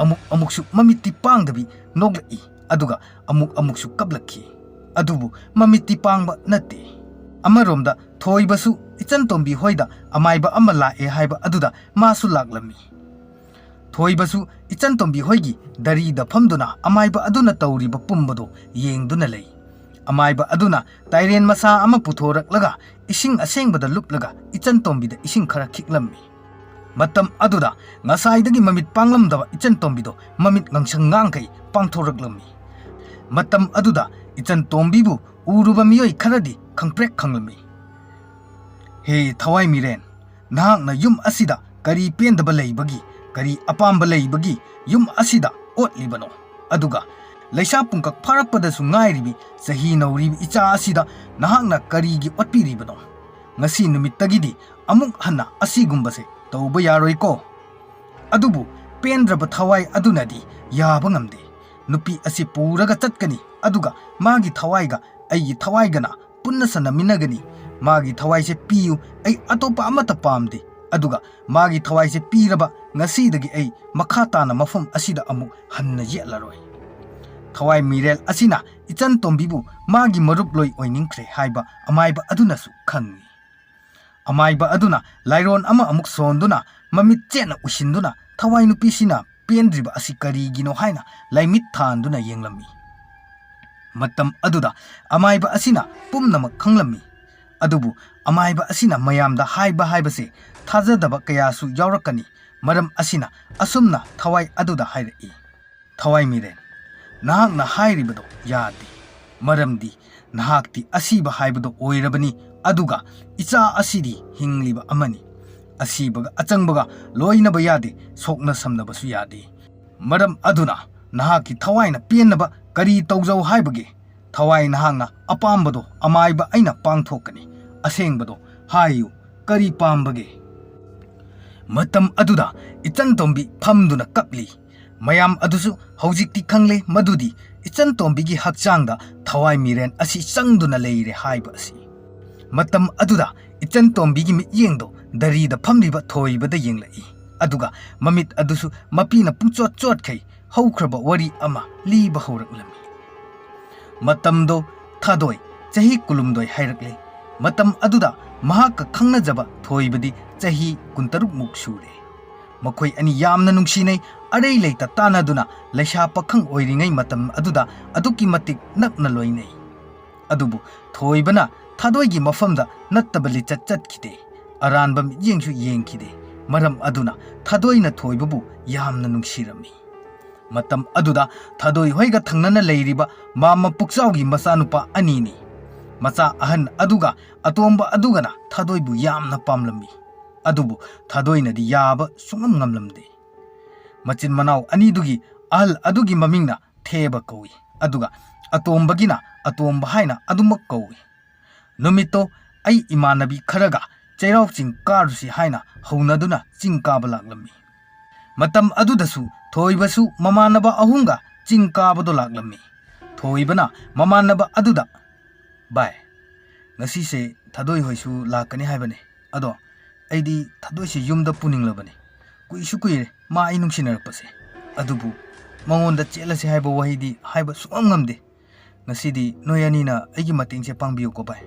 S1: ꯑꯃꯨꯛꯁꯨ ꯃꯃꯤꯠꯇꯤ ꯄꯥꯡꯗꯕꯤ ꯅꯣꯛꯂꯛꯏ, ꯑꯗꯨꯒ ꯑꯃꯨꯛꯁꯨ ꯀꯞꯂꯛꯈꯤ꯫ ꯑꯗꯨꯕꯨ ꯃꯃꯤꯠꯇꯤ ꯄꯥꯡꯕ ꯅꯠꯇꯦ꯫ ꯑꯃꯔꯣꯝꯗ ꯊꯣꯏꯕꯁꯨ ꯏꯆꯟꯇꯣꯝꯕꯤ ꯍꯣꯏꯗ ꯑꯃꯥꯏꯕ ꯑꯃ ꯂꯥꯛꯑꯦ ꯍꯥꯏꯕ ꯑꯗꯨꯗ ꯃꯥꯁꯨ ꯂꯥꯛꯂꯝꯃꯤ꯫ ꯊꯣꯏꯕꯁꯨ ꯏꯆꯟꯇꯣꯝꯕꯤ ꯍꯣꯏꯒꯤ ꯗꯔꯤꯗ ꯐꯝꯗꯨꯅ ꯑꯃꯥꯏꯕ ꯑꯗꯨꯅ ꯇꯧꯔꯤꯕ ꯄꯨꯝꯕꯗꯣ ꯌꯦꯡꯗꯨꯅ ꯂꯩ꯫ ꯑꯃꯥꯏꯕ ꯑꯗꯨꯅ ꯇꯥꯏꯔꯦꯟ ꯃꯆꯥ ꯑꯃ ꯄꯨꯊꯣꯔꯛꯂꯒ ꯏꯁꯤꯡ ꯑꯁꯦꯡꯕꯗ ꯂꯨꯞꯂꯒ ꯏꯆꯟꯇꯣꯝꯕꯤꯗ ꯏꯁꯤꯡ ꯈꯔ ꯈꯤꯛꯂꯝꯃꯤ꯫ ꯃꯇꯝ ꯑꯗꯨꯗ ꯉꯁꯥꯏꯗꯒꯤ ꯃꯃꯤꯠ ꯄꯥꯡꯂꯝꯗꯕ ꯏꯆꯟꯇꯣꯝꯕꯤꯗꯣ ꯃꯃꯤꯠ ꯉꯥꯡꯁꯪ ꯉꯥꯡꯈꯩ ꯄꯥꯡꯊꯣꯔꯛꯂꯝꯃꯤ꯫ ꯃꯇꯝ ꯑꯗꯨꯗ ꯏꯆꯟꯇꯣꯝꯕꯤꯕꯨ ꯎꯔꯨꯕ ꯃꯤꯑꯣꯏ ꯈꯔꯗꯤ ꯈꯪꯄ꯭ꯔꯦꯛ ꯈꯪꯂꯝꯃꯤ꯫ "ꯍꯦ ꯊꯋꯥꯏ ꯃꯤꯔꯦꯟ, ꯅꯍꯥꯛꯅ ꯌꯨꯝ ꯑꯁꯤꯗ ꯀꯔꯤ ꯄꯦꯟꯗꯕ ꯂꯩꯕꯒꯤ, ꯀꯔꯤ ꯑꯄꯥꯝꯕ ꯂꯩꯕꯒꯤ ꯌꯨꯝ ꯑꯁꯤꯗ ꯑꯣꯠꯂꯤꯕꯅꯣ? ꯑꯗꯨꯒ ꯂꯩꯁꯥ ꯄꯨꯡꯀꯛ ꯐꯥꯔꯛꯄꯗꯁꯨ ꯉꯥꯏꯔꯤꯕꯤ ꯆꯍꯤ ꯅꯧꯔꯤꯕꯤ ꯏꯆꯥ ꯑꯁꯤꯗ ꯅꯍꯥꯛꯅ ꯀꯔꯤꯒꯤ ꯑꯣꯠꯄꯤꯔꯤꯕꯅꯣ? ꯉꯁꯤ ꯅꯨꯃꯤꯠꯇꯒꯤꯗꯤ ꯑꯃꯨꯛ ꯍꯟꯅ ꯑꯁꯤꯒꯨꯝꯕꯁꯦ ꯇꯧꯕ ꯌꯥꯔꯣꯏꯀꯣ? ꯑꯗꯨꯕꯨ ꯄꯦꯟꯗ꯭ꯔꯕ ꯊꯋꯥꯏ ꯑꯗꯨꯅꯗꯤ ꯌꯥꯕ ꯉꯝꯗꯦ꯫ ꯅꯨꯄꯤ ꯑꯁꯤ ꯄꯨꯔꯒ ꯆꯠꯀꯅꯤ, ꯑꯗꯨꯒ ꯃꯥꯒꯤ ꯊꯋꯥꯏꯒ ꯑꯩꯒꯤ ꯊꯋꯥꯏꯒꯅ ꯄꯨꯟꯅ ꯁꯥꯟꯅꯃꯤꯟꯅꯒꯅꯤ꯫ ꯃꯥꯒꯤ ꯊꯋꯥꯏꯁꯦ ꯄꯤꯌꯨ, ꯑꯩ ꯑꯇꯣꯞꯄ ꯑꯃꯠꯇ ꯄꯥꯝꯗꯦ꯫ ꯑꯗꯨꯒ ꯃꯥꯒꯤ ꯊꯋꯥꯏꯁꯦ ꯄꯤꯔꯕ ꯉꯁꯤꯗꯒꯤ ꯑꯩ ꯃꯈꯥ ꯇꯥꯅ ꯃꯐꯝ ꯑꯁꯤꯗ ꯑꯃꯨꯛ ꯍꯟꯅ ꯌꯦꯠꯂꯔꯣꯏ꯫ ꯊꯋꯥꯏ ꯃꯤꯔꯦꯜ ꯑꯁꯤꯅ ꯏꯆꯟ ꯇꯣꯝꯕꯤꯕꯨ ꯃꯥꯒꯤ ꯃꯔꯨꯞꯂꯣꯏ ꯑꯣꯏꯅꯤꯡꯈ꯭ꯔꯦ ꯍꯥꯏꯕ ꯑꯃꯥꯏꯕ ꯑꯗꯨꯅꯁꯨ ꯈꯪꯏ꯫ ꯑꯃꯥꯏꯕ ꯑꯗꯨꯅ ꯂꯥꯏꯔꯣꯟ ꯑꯃ ꯑꯃꯨꯛ ꯁꯣꯟꯗꯨꯅ ꯃꯃꯤꯠ ꯆꯦꯠꯅ ꯎꯏꯁꯤꯟꯗꯨꯅ ꯊꯋꯥꯏ ꯅꯨꯄꯤꯁꯤꯅ ꯄꯦꯟꯗ꯭ꯔꯤꯕ ꯑꯁꯤ ꯀꯔꯤꯒꯤꯅꯣ ꯍꯥꯏꯅ ꯂꯥꯏꯃꯤꯠ ꯊꯥꯟꯗꯨꯅ ꯌꯦꯡꯂꯝꯃꯤ꯫ ꯃꯇꯝ ꯑꯗꯨꯗ ꯑꯃꯥꯏꯕ ꯑꯁꯤꯅ ꯄꯨꯝꯅꯃꯛ ꯈꯪꯂꯝꯃꯤ꯫ ꯑꯗꯨꯕꯨ ꯑꯃꯥꯏꯕ ꯑꯁꯤꯅ ꯃꯌꯥꯝꯗ ꯍꯥꯏꯕꯁꯦ ꯊꯥꯖꯗꯕ ꯀꯌꯥꯁꯨ ꯌꯥꯎꯔꯛꯀꯅꯤ꯫ ꯃꯔꯝ ꯑꯁꯤꯅ ꯑꯁꯨꯝꯅ ꯊꯋꯥꯏ ꯑꯗꯨꯗ ꯍꯥꯏꯔꯛꯏ, ꯊꯋꯥꯏ ꯃꯤꯔꯦꯟ, ꯅꯍꯥꯛꯅ ꯍꯥꯏꯔꯤꯕꯗꯣ ꯌꯥꯗꯦ꯫ ꯃꯔꯝꯗꯤ ꯅꯍꯥꯛꯇꯤ ꯑꯁꯤꯕ ꯍꯥꯏꯕꯗꯣ ꯑꯣꯏꯔꯕꯅꯤ, ꯑꯗꯨꯒ ꯏꯆꯥ ꯑꯁꯤꯗꯤ ꯍꯤꯡꯂꯤꯕ ꯑꯃꯅꯤ꯫ ꯑꯁꯤꯕꯒ ꯑꯆꯪꯕꯒ ꯂꯣꯏꯅꯕ ꯌꯥꯗꯦ, ꯁꯣꯛꯅ ꯁꯝꯅꯕꯁꯨ ꯌꯥꯗꯦ꯫ ꯃꯔꯝ ꯑꯗꯨꯅ ꯅꯍꯥꯛꯀꯤ ꯊꯋꯥꯏꯅ ꯄꯦꯟꯅꯕ ꯀꯔꯤ ꯇꯧꯖꯧ ꯍꯥꯏꯕꯒꯦ? ꯊꯋꯥꯏ ꯅꯍꯥꯛꯅ ꯑꯄꯥꯝꯕꯗꯣ ꯑꯃꯥꯏꯕ ꯑꯩꯅ ꯄꯥꯡꯊꯣꯛꯀꯅꯤ꯫ ꯑꯁꯦꯡꯕꯗꯣ ꯍꯥꯏꯌꯨ, ꯀꯔꯤ ꯄꯥꯝꯕꯒꯦ? ꯃꯇꯝ ꯑꯗꯨꯗ ꯏꯆꯟ ꯇꯣꯝꯕꯤ ꯐꯝꯗꯨꯅ ꯀꯞꯂꯤ꯫ ꯃꯌꯥꯝ ꯑꯗꯨꯁꯨ ꯍꯧꯖꯤꯛꯇꯤ ꯈꯪꯂꯦ ꯃꯗꯨꯗꯤ ꯏꯆꯟ ꯇꯣꯝꯕꯤꯒꯤ ꯍꯛꯆꯥꯡꯗ ꯊꯋꯥꯏ ꯃꯤꯔꯦꯟ ꯑꯁꯤ ꯆꯪꯗꯨꯅ ꯂꯩꯔꯦ ꯍꯥꯏꯕ ꯑꯁꯤ꯫ ꯃꯇꯝ ꯑꯗꯨꯗ ꯏꯆꯟ ꯇꯣꯝꯕꯤꯒꯤ ꯃꯤꯠꯌꯦꯡꯗꯣ ꯗꯔꯤꯗ ꯐꯝꯂꯤꯕ ꯊꯣꯏꯕꯗ ꯌꯦꯡꯂꯛꯏ, ꯑꯗꯨꯒ ꯃꯃꯤꯠ ꯑꯗꯨꯁꯨ ꯃꯄꯤꯅ ꯄꯨꯡꯆꯣꯠ ꯆꯣꯠꯈꯩ ꯍꯧꯈ꯭ꯔꯕ ꯋꯥꯔꯤ ꯑꯃ ꯂꯤꯕ ꯍꯧꯔꯛꯂꯝꯃꯤ꯫ ꯃꯇꯝꯗꯣ ꯊꯥꯗꯣꯏ ꯆꯍꯤ 12 ꯍꯥꯏꯔꯛꯂꯦ꯫ ꯃꯇꯝ ꯑꯗꯨꯗ ꯃꯍꯥꯛꯀ ꯈꯪꯅꯖꯕ ꯊꯣꯏꯕꯗꯤ ꯆꯍꯤ 16 ꯁꯨꯔꯦ꯫ ꯃꯈꯣꯏ ꯑꯅꯤ ꯌꯥꯝꯅ ꯅꯨꯡꯁꯤꯅꯩ, ꯑꯔꯩ ꯂꯩꯇ ꯇꯥꯟꯅꯗꯨꯅ ꯂꯩꯁꯥ ꯄꯥꯈꯪ ꯑꯣꯏꯔꯤꯉꯩ ꯃꯇꯝ ꯑꯗꯨꯗ ꯑꯗꯨꯛꯀꯤ ꯃꯇꯤꯛ ꯅꯛꯅ ꯂꯣꯏꯅꯩ꯫ ꯑꯗꯨꯕꯨ ꯊꯣꯏꯕꯅ ꯊꯥꯗꯣꯏꯒꯤ ꯃꯐꯝꯗ ꯅꯠꯇꯕ ꯂꯤꯆꯠ ꯆꯠꯈꯤꯗꯦ, ꯑꯔꯥꯟꯕ ꯃꯤꯠꯌꯦꯡꯁꯨ ꯌꯦꯡꯈꯤꯗꯦ꯫ ꯃꯔꯝ ꯑꯗꯨꯅ ꯊꯥꯗꯣꯏꯅ ꯊꯣꯏꯕꯕꯨ ꯌꯥꯝꯅ ꯅꯨꯡꯁꯤꯔꯝꯃꯤ꯫ ꯃꯇꯝ ꯑꯗꯨꯗ ꯊꯥꯗꯣꯏ ꯍꯣꯏꯒ ꯊꯪꯅꯅ ꯂꯩꯔꯤꯕ ꯃꯥꯝꯃ ꯄꯨꯛꯆꯥꯎꯒꯤ ꯃꯆꯥꯅꯨꯄꯥ ꯑꯅꯤꯅꯤ꯫ ꯃꯆꯥ ꯑꯍꯟ ꯑꯗꯨꯒ ꯑꯇꯣꯝꯕ ꯑꯗꯨꯒꯅ ꯊꯥꯗꯣꯏꯕꯨ ꯌꯥꯝꯅ ꯄꯥꯝꯂꯝꯃꯤ, ꯑꯗꯨꯕꯨ ꯊꯥꯗꯣꯏꯅꯗꯤ ꯌꯥꯕ ꯁꯨꯡꯉꯝ ꯉꯝꯂꯝꯗꯦ꯫ ꯃꯆꯤꯟ ꯃꯅꯥꯎ ꯑꯅꯤꯗꯨꯒꯤ ꯑꯍꯜ ꯑꯗꯨꯒꯤ ꯃꯃꯤꯡꯅ ꯊꯦꯕ ꯀꯧꯏ, ꯑꯗꯨꯒ ꯑꯇꯣꯝꯕꯒꯤꯅ ꯑꯇꯣꯝꯕ ꯍꯥꯏꯅ ꯑꯗꯨꯃꯛ ꯀꯧꯏ꯫ ꯅꯨꯃꯤꯠꯇꯣ ꯑꯩ ꯏꯃꯥꯟꯅꯕꯤ ꯈꯔꯒ ꯆꯩꯔꯥꯎ ꯆꯤꯡ ꯀꯥꯔꯨꯁꯤ ꯍꯥꯏꯅ ꯍꯧꯅꯗꯨꯅ ꯆꯤꯡ ꯀꯥꯕ ꯂꯥꯛꯂꯝꯃꯤ꯫ ꯃꯇꯝ ꯑꯗꯨꯗꯁꯨ ꯊꯣꯏꯕꯁꯨ ꯃꯃꯥꯟꯅꯕ 3ꯒ ꯆꯤꯡ ꯀꯥꯕꯗꯣ ꯂꯥꯛꯂꯝꯃꯤ꯫ ꯊꯣꯏꯕꯅ ꯃꯃꯥꯟꯅꯕ ꯑꯗꯨꯗ, ꯚꯥꯏ, ꯉꯁꯤꯁꯦ ꯊꯥꯗꯣꯏ ꯍꯣꯏꯁꯨ ꯂꯥꯛꯀꯅꯤ ꯍꯥꯏꯕꯅꯦ, ꯑꯗꯣ ꯑꯩꯗꯤ ꯊꯥꯗꯣꯏꯁꯦ ꯌꯨꯝꯗ ꯄꯨꯅꯤꯡꯂꯕꯅꯦ꯫ ꯀꯨꯏꯁꯨ ꯀꯨꯏꯔꯦ ꯃꯥ ꯑꯩ ꯅꯨꯡꯁꯤꯅꯔꯛꯄꯁꯦ, ꯑꯗꯨꯕꯨ ꯃꯉꯣꯟꯗ ꯆꯦꯜꯂꯁꯤ ꯍꯥꯏꯕ ꯋꯥꯍꯩꯗꯤ ꯍꯥꯏꯕ ꯁꯨꯡꯉꯝ ꯉꯝꯗꯦ꯫ ꯉꯁꯤꯗꯤ ꯅꯣꯏ ꯑꯅꯤꯅ ꯑꯩꯒꯤ ꯃꯇꯦꯡꯁꯦ ꯄꯥꯡꯕꯤꯌꯨꯀꯣ ꯚꯥꯏ꯫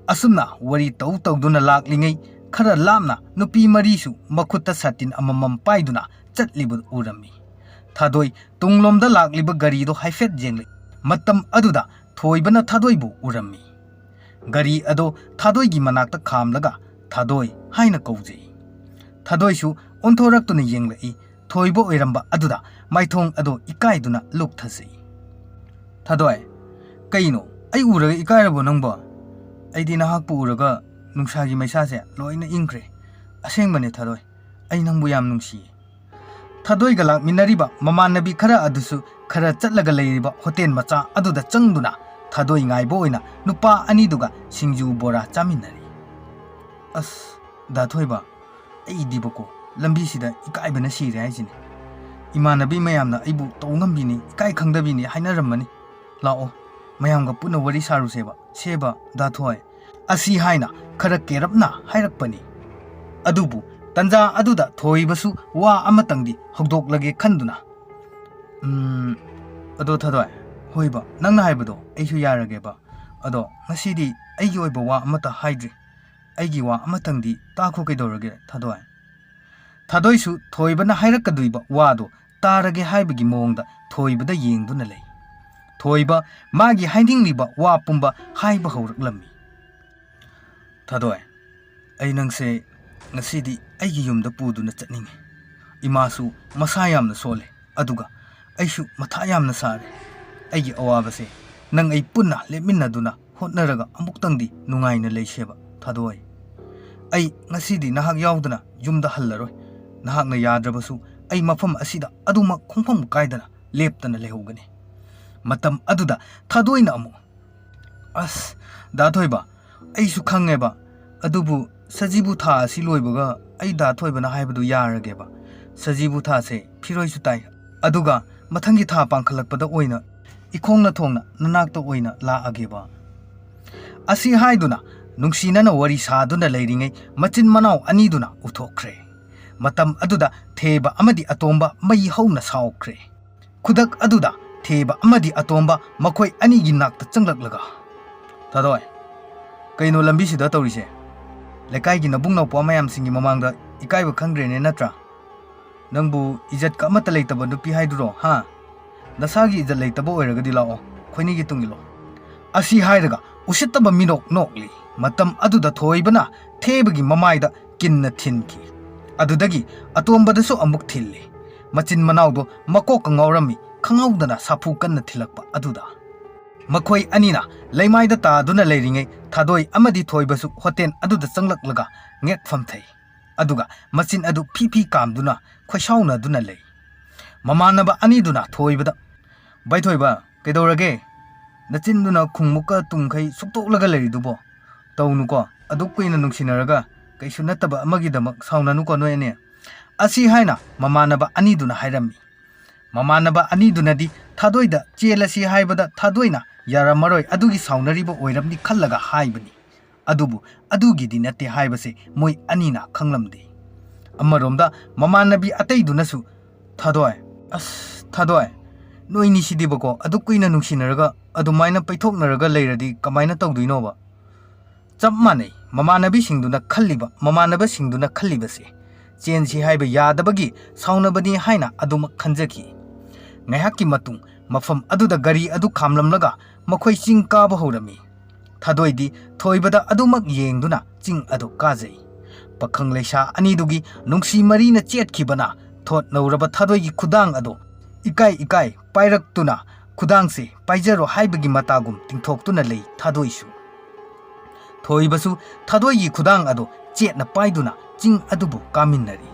S1: ꯑꯁꯨꯝꯅ ꯋꯥꯔꯤ ꯇꯧꯗꯨꯅ ꯂꯥꯛꯂꯤꯉꯩ ꯈꯔ ꯂꯥꯞꯅ ꯅꯨꯄꯤ 4ꯁꯨ ꯃꯈꯨꯠꯇ ꯁꯥꯇꯤꯟ ꯑꯃꯃꯝ ꯄꯥꯏꯗꯨꯅ ꯆꯠꯂꯤꯕ ꯎꯔꯝꯃꯤ꯫ ꯊꯥꯗꯣꯏ ꯇꯨꯡꯂꯣꯝꯗ ꯂꯥꯛꯂꯤꯕ ꯒꯥꯔꯤꯗꯣ ꯍꯥꯏꯐꯦꯠ ꯌꯦꯡꯂꯛꯏ꯫ ꯃꯇꯝ ꯑꯗꯨꯗ ꯊꯣꯏꯕꯅ ꯊꯥꯗꯣꯏꯕꯨ ꯎꯔꯝꯃꯤ꯫ ꯒꯥꯔꯤ ꯑꯗꯣ ꯊꯥꯗꯣꯏꯒꯤ ꯃꯅꯥꯛꯇ ꯈꯥꯝꯂꯒ ꯊꯥꯗꯣꯏ ꯍꯥꯏꯅ ꯀꯧꯖꯩ꯫ ꯊꯥꯗꯣꯏꯁꯨ ꯑꯣꯟꯊꯣꯔꯛꯇꯨꯅ ꯌꯦꯡꯂꯛꯏ꯫ ꯊꯣꯏꯕ ꯑꯣꯏꯔꯝꯕ ꯑꯗꯨꯗ ꯃꯥꯏꯊꯣꯡ ꯑꯗꯣ ꯏꯀꯥꯏꯗꯨꯅ ꯂꯨꯞꯊꯖꯩ꯫ ꯊꯥꯗꯣꯏ, ꯀꯩꯅꯣ ꯑꯩ ꯎꯔꯒ ꯏꯀꯥꯏꯔꯕꯣ ꯅꯪꯕꯣ? ꯑꯩꯗꯤ ꯅꯍꯥꯛꯄꯨ ꯎꯔꯒ ꯅꯨꯡꯁꯥꯒꯤ ꯃꯩꯁꯥꯁꯦ ꯂꯣꯏꯅ ꯏꯪꯈ꯭ꯔꯦ꯫ ꯑꯁꯦꯡꯕꯅꯦ ꯊꯥꯗꯣꯏ, ꯑꯩ ꯅꯪꯕꯨ ꯌꯥꯝ ꯅꯨꯡꯁꯤꯌꯦ꯫ ꯊꯥꯗꯣꯏꯒ ꯂꯥꯛꯃꯤꯟꯅꯔꯤꯕ ꯃꯃꯥꯟꯅꯕꯤ ꯈꯔ ꯑꯗꯨꯁꯨ ꯈꯔ ꯆꯠꯂꯒ ꯂꯩꯔꯤꯕ ꯍꯣꯇꯦꯜ ꯃꯆꯥ ꯑꯗꯨꯗ ꯆꯪꯗꯨꯅ ꯊꯥꯗꯣꯏ ꯉꯥꯏꯕ ꯑꯣꯏꯅ ꯅꯨꯄꯥ ꯑꯅꯤꯗꯨꯒ ꯁꯤꯡꯖꯨ ꯕꯣꯔꯥ ꯆꯥꯃꯤꯟꯅꯔꯤ꯫ ꯑꯁ ꯗꯥ ꯊꯣꯏꯕ, ꯑꯩꯗꯤꯕꯀꯣ ꯂꯝꯕꯤꯁꯤꯗ ꯏꯀꯥꯏꯕꯅ ꯁꯤꯔꯦ ꯍꯥꯏꯁꯤꯅꯦ꯫ ꯏꯃꯥꯟꯅꯕꯤ ꯃꯌꯥꯝꯅ ꯑꯩꯕꯨ ꯇꯧ ꯉꯝꯕꯤꯅꯤ, ꯏꯀꯥꯏ ꯈꯪꯗꯕꯤꯅꯤ ꯍꯥꯏꯅꯔꯝꯃꯅꯤ꯫ ꯂꯥꯛꯑꯣ ꯃꯌꯥꯝꯒ ꯄꯨꯟꯅ ꯋꯥꯔꯤ ꯁꯥꯔꯨꯁꯦꯕ, ꯁꯦꯕ ꯗꯥ ꯊꯣꯏ꯫ ꯑꯁꯤ ꯍꯥꯏꯅ ꯈꯔ ꯀꯦꯔꯞꯅ ꯍꯥꯏꯔꯛꯄꯅꯤ꯫ ꯑꯗꯨꯕꯨ ꯇꯟꯖꯥ ꯑꯗꯨꯗ ꯊꯣꯏꯕꯁꯨ ꯋꯥ ꯑꯃꯇꯪꯗꯤ ꯍꯧꯗꯣꯛꯂꯒꯦ ꯈꯟꯗꯨꯅ, ꯑꯗꯣ ꯊꯥꯗꯣꯏ, ꯍꯣꯏꯕ ꯅꯪꯅ ꯍꯥꯏꯕꯗꯣ ꯑꯩꯁꯨ ꯌꯥꯔꯒꯦꯕ, ꯑꯗꯣ ꯉꯁꯤꯗꯤ ꯑꯩꯒꯤ ꯑꯣꯏꯕ ꯋꯥ ꯑꯃꯠꯇ ꯍꯥꯏꯗ꯭ꯔꯤ, ꯑꯩꯒꯤ ꯋꯥ ꯑꯃꯇꯪꯗꯤ ꯇꯥꯈꯣ ꯀꯩꯗꯧꯔꯒꯦ ꯊꯥꯗꯣꯏ꯫ ꯊꯥꯗꯣꯏꯁꯨ ꯊꯣꯏꯕꯅ ꯍꯥꯏꯔꯛꯀꯗꯣꯏꯕ ꯋꯥꯗꯣ ꯇꯥꯔꯒꯦ ꯍꯥꯏꯕꯒꯤ ꯃꯑꯣꯡꯗ ꯊꯣꯏꯕꯗ ꯌꯦꯡꯗꯨꯅ ꯂꯩ꯫ ꯊꯣꯏꯕ ꯃꯥꯒꯤ ꯍꯥꯏꯅꯤꯡꯂꯤꯕ ꯋꯥ ꯄꯨꯝꯕ ꯍꯥꯏꯕ ꯍꯧꯔꯛꯂꯝꯃꯤ꯫ ꯊꯥꯗꯣꯏ, ꯑꯩ ꯅꯪꯁꯦ ꯉꯁꯤꯗꯤ ꯑꯩꯒꯤ ꯌꯨꯝꯗ ꯄꯨꯗꯨꯅ ꯆꯠꯅꯤꯡꯉꯤ꯫ ꯏꯃꯥꯁꯨ ꯃꯁꯥ ꯌꯥꯝꯅ ꯁꯣꯜꯂꯦ, ꯑꯗꯨꯒ ꯑꯩꯁꯨ ꯃꯊꯥ ꯌꯥꯝꯅ ꯁꯥꯔꯦ꯫ ꯑꯩꯒꯤ ꯑꯋꯥꯕꯁꯦ ꯅꯪ ꯑꯩ ꯄꯨꯟꯅ ꯂꯦꯞꯃꯤꯟꯅꯗꯨꯅ ꯍꯣꯠꯅꯔꯒ ꯑꯃꯨꯛꯇꯪꯗꯤ ꯅꯨꯡꯉꯥꯏꯅ ꯂꯩꯁꯦꯕ ꯊꯥꯗꯣꯏ꯫ ꯑꯩ ꯉꯁꯤꯗꯤ ꯅꯍꯥꯛ ꯌꯥꯎꯗꯅ ꯌꯨꯝꯗ ꯍꯜꯂꯔꯣꯏ꯫ ꯅꯍꯥꯛꯅ ꯌꯥꯗ꯭ꯔꯕꯁꯨ ꯑꯩ ꯃꯐꯝ ꯑꯁꯤꯗ ꯑꯗꯨꯃꯛ ꯈꯣꯡꯐꯝ ꯀꯥꯏꯗꯅ ꯂꯦꯞꯇꯅ ꯂꯩꯍꯧꯒꯅꯤ꯫ Matam aduda thadoina amu as da thoiba aisu khangeba adubu sajibu tha si loibaga ai da thoibana haibadu yarageba sajibu tha se phiroisu tai aduga mathangi tha pangkhalakpada oina ikhongna thongna nanakta oina la ageba asi haiduna nungsina na wari saduna leiringai machin manau aniduna uthokre matam aduda theba amadi atomba mai hauna saukre kudak aduda theba amadi atomba makoi ani gi nakta changlak tadoi kaino lambi sida tawrise lekai gi nabung naw pa mayam singi mamangda ikaiba khangre ne natra nangbu ijat ka amata leitaba nupi haiduro ha nasagi ijat leitaba oiragadi lao khoini gi tungilo asi hairaga usittaba minok nokli matam aduda thoibana thebagi mamaida kinna thinki adudagi atombadasu amuk thilli machin manawdo makok ngawrami khangawdana sapu kanna thilakpa aduda makhoi anina leimaida ta duna leiringai thadoi amadi thoibasu hotel aduda changlaklaga ngek famthai aduga machin adu phi kamduna khoisauna duna lei mamanaba ani duna thoibada bai thoiba kedorage nachin duna khungmuka tungkhai suktoklaga leidubo tawnuko adu kuina nungsinaraga kaisu nataba amagi damak saunanuko noene asi haina mamanaba ani duna hairami mamanaba ani dunadi thadoida chelasi haibada thadoina yaramaroi adugi saunaribo oiramni khallaga haibani adubu adugi dinate haibase moi anina khanglamde amaromda mamanabi ataidunasu thadoi thadoi noini sidibako adu kuina nungsinaraga adumaina paithoknaraga leiradi kamaina tawduinoba chap manai mamanabi singduna khalliba mamanaba singduna khallibase chensi haiba yadabagi saunabani haina aduma khanjaki ngayhaki matung mafam aduda gari adu khamlamlaga makhoi ching kaba horami thadoidi thoibada adumak yengduna ching adu kajai pakhang leisa anidugi nungsi marina chetkibana thot nauraba thadoigi khudang adu ikai pairaktuna khudangse paijaro haibagi matagum tingthoktuna lei thadoisu thoibasu thadoigi khudang adu chetna paiduna ching adubu kaminari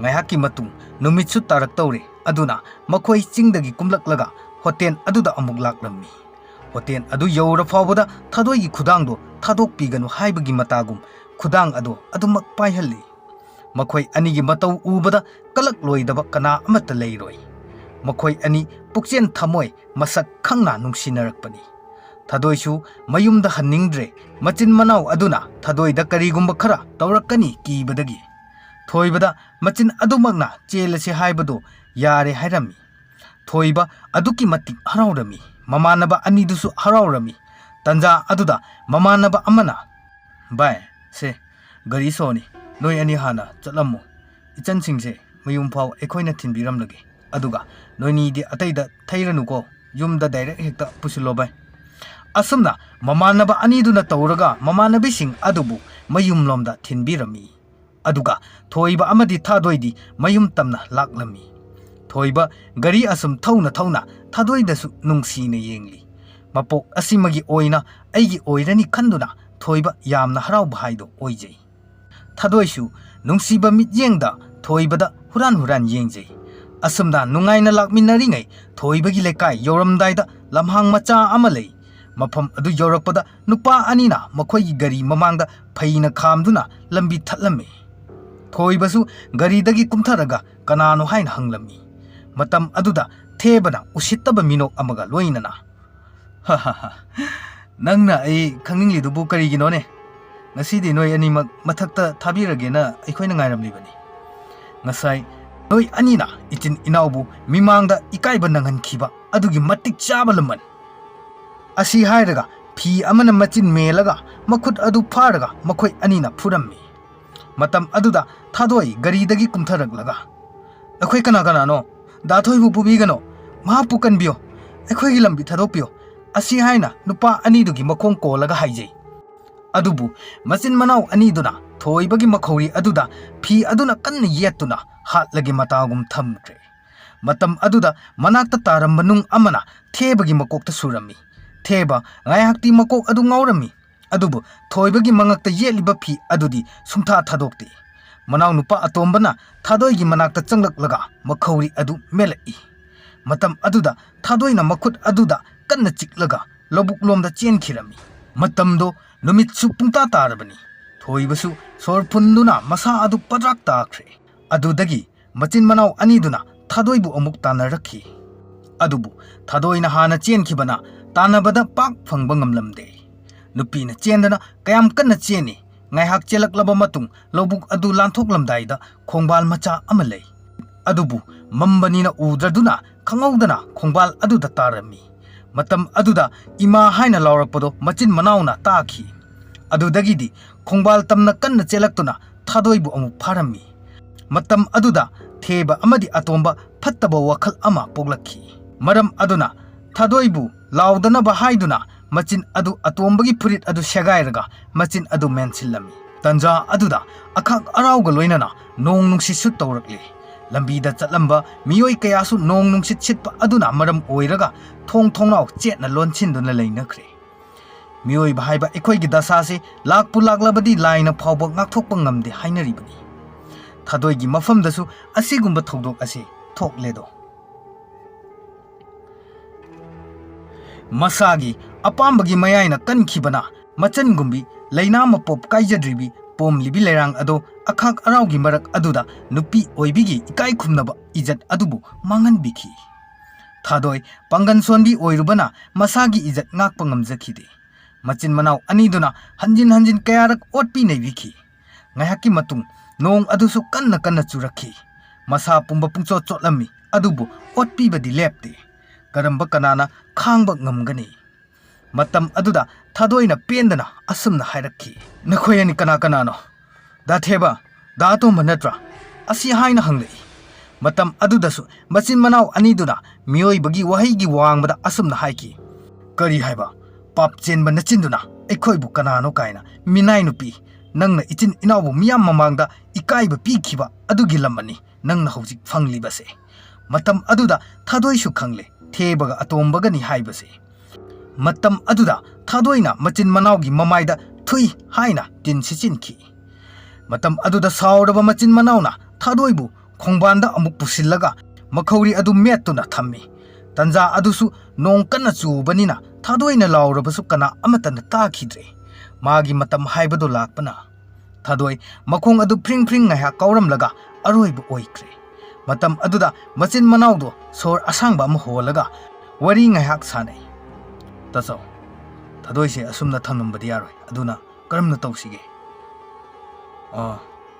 S1: ngayhaki matung numitsu tarak tawre aduna makhoi chingdagi kumlaklaga hotel aduda amuk laklammi hotel adu yawra fawbada thadoigi khudangdo thadok piganu haibagi matagum khudang adu adumak paihalli makhoi anigi matau ubada kalak loidaba kana amata leiroi makhoi ani pukchen thamoi masak khangna nungsinarapani thadoisu mayumda hanningdre machin manau aduna thadoida karigumba khara tawrakani kibadagi thoibada machin adumakna chelase haibado yare hairami thoiba aduki matik haraurami mamanaba anidusu haraurami tanja aduda mamanaba amana bai se gari soni noi ani hana chatlammo ichan singse mayum phaw ekhoina thinbiramlage aduga noini di ataida thairanuko yumda direct hekta pusulo bai asumna mamanaba aniduna tawraga mamanabi sing adubu mayum lomda thinbirami aduga thoiba amadi thadoidi mayum tamna laklami thoiba gari asum thawna thadoidasu nungsina yengli mapok asimagi oina aigi oirani khanduna thoiba yamna harauba haido oijai thadoisu nungsiba mityengda thoibada huran yengjai asumna nungaina lakminaringai thoibagi lekai yoramdaida lamhang macha amalei mafam adu yorakpada nupa anina makhoigi gari mamangda phaina khamduna lambi thatlame thoibasu gari dagi kumtharaga kanano haina hanglami matam aduda thebana usittaba minok amaga loinana ha nangna ai khangningi dubu kariginone ngasidi noi animak mathakta thabiragena aikhoina ngairamlibani ngasai noi anina itin inaubu mimangda ikaiba nanghankhiba adugi matik chaba laman asi hairaga phi amana machin melaga makhut adu pharaga makhoi anina phurammi matam aduda thadoi gari dagi kumtharaklaga akhoi kana no dathoi bu pubigano ma pukanbio akhoi gi lambi thadopio asi haina nupa ani dugi makhong kolaga haijai adubu machin manau ani duna thoibagi makhori aduda phi aduna kanna yetuna hatlagi matagum thamkre matam aduda manakta taram manung amana thebagi makokta surami theba ngayhakti makok adu ngaurami adubu thoibagi mangakta yeliba phi adudi sumtha thadokti manau nupa atombana thadoigi manakta changlaklaga makhori adu melai matam aduda thadoina makhut aduda kanna chiklaga lobuk lomda chenkhirami matamdo numit su pungta tarabani thoibasu sor phunduna masa adu padrak takhre adudagi machin manau aniduna thadoibu amuk tanarakhi adubu thadoina hana chenkhibana tanabada pak phangba ngamlamde nupina chendana kayam kanna cheni ngaihak chelaklaba matung lobuk adu lanthoklamdaida khongbal macha ama lei adubu mambanina udraduna khangaudana khongbal aduda tarami matam aduda ima haina laurakpado machin manauna takhi adudagidi khongbal tamna kanna chelaktuna thadoibu amu pharami matam aduda theba amadi atomba phattaba wakhal ama poglakhi maram aduna thadoibu laudana ba haiduna machin adu atombagi purit adu shagairaga machin adu mensilami tanja aduda akhak arauga loinana nong nungsi su tawrakli lambida chatlamba miyoi kayasu nong nungsit sitpa aduna maram oiraga thong thongnau chetna lonchinduna leinakhre miyoi bahaiba ekhoigi dasase lakpu laklabadi laina phawba ngakthokpa ngamde hainaribani thadoigi mafamdasu asigumba thodok ase thokledo masagi apambagi mayaina kankhibana machan-gumbi laina mapop kaijadribi pomlibi lerang ado akhak araugi marak aduda nupi oibigi ikai khumnaba ijat adubu manganbiki thadoi pangan sonbi oirubana masagi ijat ngakpa ngamjakhide machin manau aniduna hanjin hanjin kayarak otpi neibiki ngaihaki matung nong adusu kanna kanna churakhi masa pumba pungcho chotlami adubu otpi badi lepte karamba kanana khangba ngamgani matam aduda thadoina pendana asumna hairakhi nakhoyani kana kanano da theba da to manatra asi haina hanglei matam adudasu machin manau aniduna miyoi bagi wahai gi wangbada asumna haiki kari haiba pap chenba nachinduna ekhoibu kanano kaina minai nupi nangna ichin inabu miyam mamangda ikaiba pikhiba adugi lamani nangna hojik fanglibase matam aduda thadoisu khangle thebaga atombaga ni haibase matam aduda thadoina machin manaugi mamaida thui haina tin sichinki matam aduda sauraba machin manauna thadoibu khongbanda amuk pusillaga makhauri adu mettuna thammi tanja adusu nong kanna chubanina thadoina laurabasu kana amatana takhidre magi matam haibado lakpana thadoi makhong adu phring phring ngaiha kauramlaga aroibu oikre matam aduda machin manaudo sor asangba am holaga wari ngaihak sanai taso thadoi se asumna thamnambadi yaroi aduna karamna tawsige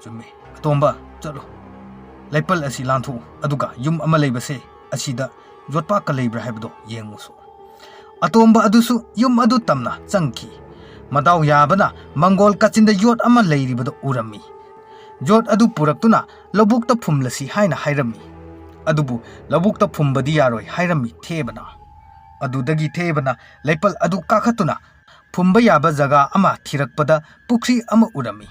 S1: chumi atomba chalo laipal asi lanthu aduga yum ama leibase asida jotpa ka leibra haibdo yenguso atomba adusu yum adu tamna changki madau yabana mangol kachinda yot ama leiribado urami jot adu puraktuna lobukta phumlasi haina hairami adubu lobukta phumbadi yaroi hairami thebana adudagi thebana laipal adu kakhatuna phumba yaba jaga ama thirakpada pukri ama urami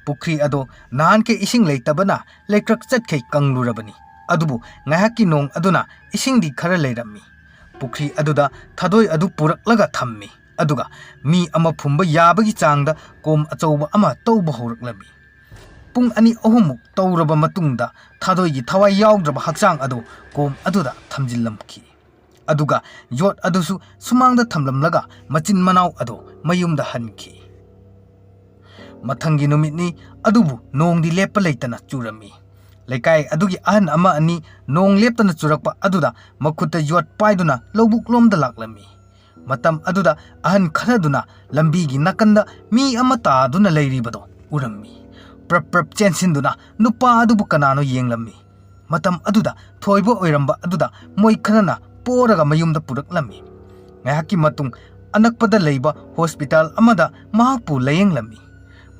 S1: pukri ado nahan ke ising leitabana lekrak chatkhei kanglurabani adubu ngahaki nong aduna ising di khara leirami pukri aduda thadoi adu puraklaga thammi aduga mi ama phumba yabagi changda kom achouba ama tauba horaklami pung ani ahumuk tauraba matungda thadoigi thawai yaugdraba hakchang adu kom aduda thamjillamki aduga yot adusu sumangda thamlamlaga machin manau ado mayumda hanki mathangi numitni adubu nongdi lepa leitana churami lekai adugi ahan ama ani nong leptana churakpa aduda makhutta yot paiduna lobuk lomda laklami matam aduda ahan kharaduna lambigi nakanda mi ama taaduna leiribado urami prap prap chensinduna nupa adubu kanano yenglammi matam aduda thoibo oiramba aduda moi khanana poraga mayumda puraklami ngahaki matung anakpada leiba hospital amada mahakpu layenglammi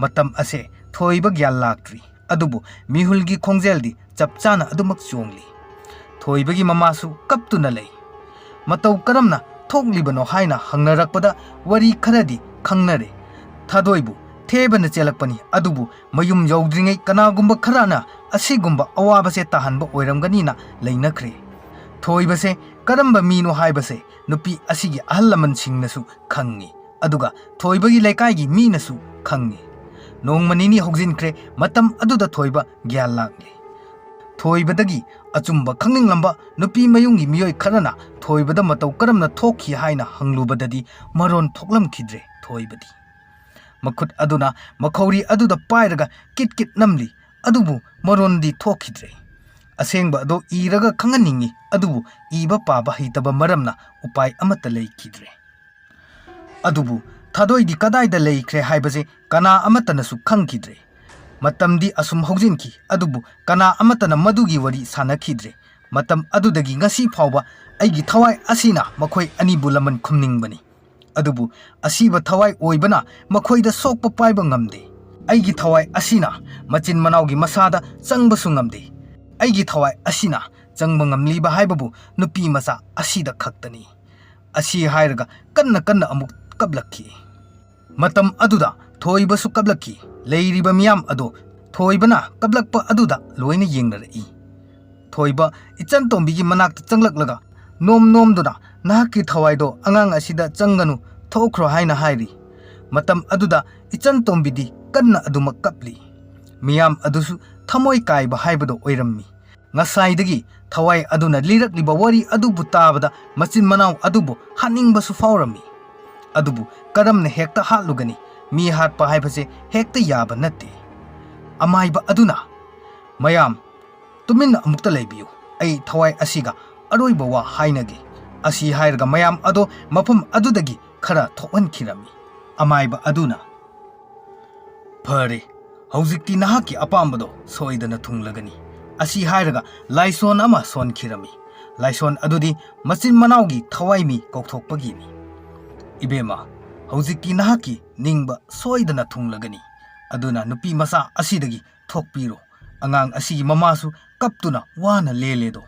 S1: matam ase thoiba gyal laktri adubu mihulgi khongjeldi chapchana adumak chongli thoibagi mamasu kaptuna lei matau karamna thoklibano haina hangnarakpada wari kharadi khangnare thadoibu thebana chelakpani adubu mayum yaudringai kanagumba kharana asigumba awabase tahanba oiramganina leinakhre thoibase karamba mino haibase nupi asigi ahallaman singnasu khangi aduga thoibagi leikaigi minasu khangi nongmanini hogjinkre matam aduda thoiba gyal lakle ꯊꯣꯏꯕꯗꯒꯤ ꯑꯆꯨꯝꯕ ꯈꯪꯅꯤꯡꯂꯝꯕ ꯅꯨꯄꯤ ꯃꯌꯨꯝꯒꯤ ꯃꯤꯑꯣꯏ ꯈꯔꯅ ꯊꯣꯏꯕꯗ ꯃꯇꯧ ꯀꯔꯝꯅ ꯊꯣꯛꯈꯤ ꯍꯥꯏꯅ ꯍꯪꯂꯨꯕꯗꯗꯤ ꯃꯔꯣꯟ ꯊꯣꯛꯂꯝꯈꯤꯗ꯭ꯔꯦ ꯊꯣꯏꯕꯗꯤ꯫ ꯃꯈꯨꯠ ꯑꯗꯨꯅ ꯃꯈꯧꯔꯤ ꯑꯗꯨꯗ ꯄꯥꯏꯔꯒ ꯀꯤꯠ ꯀꯤꯠ ꯅꯝꯂꯤ, ꯑꯗꯨꯕꯨ ꯃꯔꯣꯟꯗꯤ ꯊꯣꯛꯈꯤꯗ꯭ꯔꯦ꯫ ꯑꯁꯦꯡꯕ ꯑꯗꯣ ꯏꯔꯒ ꯈꯪꯍꯟꯅꯤꯡꯉꯤ, ꯑꯗꯨꯕꯨ ꯏꯕ ꯄꯥꯕ ꯍꯩꯇꯕ ꯃꯔꯝꯅ ꯎꯄꯥꯏ ꯑꯃꯠꯇ ꯂꯩꯈꯤꯗ꯭ꯔꯦ꯫ ꯑꯗꯨꯕꯨ ꯊꯥꯗꯣꯏꯗꯤ ꯀꯗꯥꯏꯗ ꯂꯩꯈ꯭ꯔꯦ ꯍꯥꯏꯕꯁꯦ ꯀꯅꯥ ꯑꯃꯠꯇꯅꯁꯨ ꯈꯪꯈꯤꯗ꯭ꯔꯦ꯫ ꯃꯇꯝꯗꯤ ꯑꯁꯨꯝ ꯍꯧꯖꯤꯟꯈꯤ, ꯑꯗꯨꯕꯨ ꯀꯅꯥ ꯑꯃꯠꯇꯅ ꯃꯗꯨꯒꯤ ꯋꯥꯔꯤ ꯁꯥꯅꯈꯤꯗ꯭ꯔꯦ꯫ ꯃꯇꯝ ꯑꯗꯨꯗꯒꯤ ꯉꯁꯤ ꯐꯥꯎꯕ ꯑꯩꯒꯤ ꯊꯋꯥꯏ ꯑꯁꯤꯅ ꯃꯈꯣꯏ ꯑꯅꯤꯕꯨ ꯂꯃꯟ ꯈꯨꯝꯅꯤꯡꯕꯅꯤ, ꯑꯗꯨꯕꯨ ꯑꯁꯤꯕ ꯊꯋꯥꯏ ꯑꯣꯏꯕꯅ ꯃꯈꯣꯏꯗ ꯁꯣꯛꯄ ꯄꯥꯏꯕ ꯉꯝꯗꯦ꯫ ꯑꯩꯒꯤ ꯊꯋꯥꯏ ꯑꯁꯤꯅ ꯃꯆꯤꯟ ꯃꯅꯥꯎꯒꯤ ꯃꯁꯥꯗ ꯆꯪꯕꯁꯨ ꯉꯝꯗꯦ꯫ ꯑꯩꯒꯤ ꯊꯋꯥꯏ ꯑꯁꯤꯅ ꯆꯪꯕ ꯉꯝꯂꯤꯕ ꯍꯥꯏꯕꯕꯨ ꯅꯨꯄꯤ ꯃꯆꯥ ꯑꯁꯤꯗ ꯈꯛꯇꯅꯤ꯫ ꯑꯁꯤ ꯍꯥꯏꯔꯒ ꯀꯟꯅ ꯀꯟꯅ ꯑꯃꯨꯛ ꯀꯞꯂꯛꯈꯤ꯫ ꯃꯇꯝ ꯑꯗꯨꯗ ꯊꯣꯏꯕꯁꯨ ꯀꯞꯂꯛꯈꯤ꯫ ꯂꯩꯔꯤꯕ ꯃꯤꯌꯥꯝ ꯑꯗꯣ ꯊꯣꯏꯕꯅ ꯀꯞꯂꯛꯄ ꯑꯗꯨꯗ ꯂꯣꯏꯅ ꯌꯦꯡꯅꯔꯛꯏ꯫ ꯊꯣꯏꯕ ꯏꯆꯟꯇꯣꯝꯕꯤꯒꯤ ꯃꯅꯥꯛꯇ ꯆꯪꯂꯛꯂꯒ ꯅꯣꯝ ꯅꯣꯝꯗꯨꯅ "ꯅꯍꯥꯛꯀꯤ ꯊꯋꯥꯏꯗꯣ ꯑꯉꯥꯡ ꯑꯁꯤꯗ ꯆꯪꯒꯅꯨ, ꯊꯣꯛꯈ꯭ꯔꯣ" ꯍꯥꯏꯅ ꯍꯥꯏꯔꯤ꯫ ꯃꯇꯝ ꯑꯗꯨꯗ ꯏꯆꯟꯇꯣꯝꯕꯤꯗꯤ ꯀꯟꯅ ꯑꯗꯨꯃꯛ ꯀꯞꯂꯤ꯫ ꯃꯤꯌꯥꯝ ꯑꯗꯨꯁꯨ ꯊꯃꯣꯏ ꯀꯥꯏꯕ ꯍꯥꯏꯕꯗꯣ ꯑꯣꯏꯔꯝꯃꯤ꯫ ꯉꯁꯥꯏꯗꯒꯤ ꯊꯋꯥꯏ ꯑꯗꯨꯅ ꯂꯤꯔꯛꯂꯤꯕ ꯋꯥꯔꯤ ꯑꯗꯨꯕꯨ ꯇꯥꯕꯗ ꯃꯆꯤꯟ ꯃꯅꯥꯎ ꯑꯗꯨꯕꯨ ꯍꯥꯠꯅꯤꯡꯕꯁꯨ ꯐꯥꯎꯔꯝꯃꯤ꯫ ꯑꯗꯨꯕꯨ ꯀꯔꯝꯅ ꯍꯦꯛꯇ ꯍꯥꯠꯂꯨꯒꯅꯤ? ꯃꯤ ꯍꯥꯠꯄ ꯍꯥꯏꯕꯁꯦ ꯍꯦꯛꯇ ꯌꯥꯕ ꯅꯠꯇꯦ꯫ ꯑꯃꯥꯏꯕ ꯑꯗꯨꯅ "ꯃꯌꯥꯝ ꯇꯨꯃꯤꯟꯅ ꯑꯃꯨꯛꯇ ꯂꯩꯕꯤꯌꯨ, ꯑꯩ ꯊꯋꯥꯏ ꯑꯁꯤꯒ ꯑꯔꯣꯏꯕ ꯋꯥ ꯍꯥꯏꯅꯒꯦ" ꯑꯁꯤ ꯍꯥꯏꯔꯒ ꯃꯌꯥꯝ ꯑꯗꯣ ꯃꯐꯝ ꯑꯗꯨꯗꯒꯤ ꯈꯔ ꯊꯣꯛꯍꯟꯈꯤꯔꯝꯃꯤ꯫ ꯑꯃꯥꯏꯕ ꯑꯗꯨꯅ "ꯐꯔꯦ, ꯍꯧꯖꯤꯛꯇꯤ ꯅꯍꯥꯛꯀꯤ ꯑꯄꯥꯝꯕꯗꯣ ꯁꯣꯏꯗꯅ ꯊꯨꯡꯂꯒꯅꯤ" ꯑꯁꯤ ꯍꯥꯏꯔꯒ ꯂꯥꯏꯁꯣꯟ ꯑꯃ ꯁꯣꯟꯈꯤꯔꯝꯃꯤ꯫ ꯂꯥꯏꯁꯣꯟ ꯑꯗꯨꯗꯤ ꯃꯆꯤन ꯃꯅꯥꯎꯒꯤ ꯊꯋꯥꯏꯃꯤ ꯀꯧꯊꯣꯛꯄꯒꯤꯅꯤ꯫ "ꯏꯕꯦꯝꯃ, ꯍꯧꯖꯤꯛꯇꯤ ꯅꯍꯥꯛꯀꯤ ꯅꯤꯡꯕ ꯁꯣꯏꯗꯅ ꯊꯨꯡꯂꯒꯅꯤ, ꯑꯗꯨꯅ ꯅꯨꯄꯤ ꯃꯆꯥ ꯑꯁꯤꯗꯒꯤ ꯊꯣꯛꯄꯤꯔꯣ꯫ ꯑꯉꯥꯡ ꯑꯁꯤꯒꯤ ꯃꯃꯥꯁꯨ ꯀꯞꯇꯨꯅ ꯋꯥꯅ ꯂꯦꯜꯂꯦꯗꯣ꯫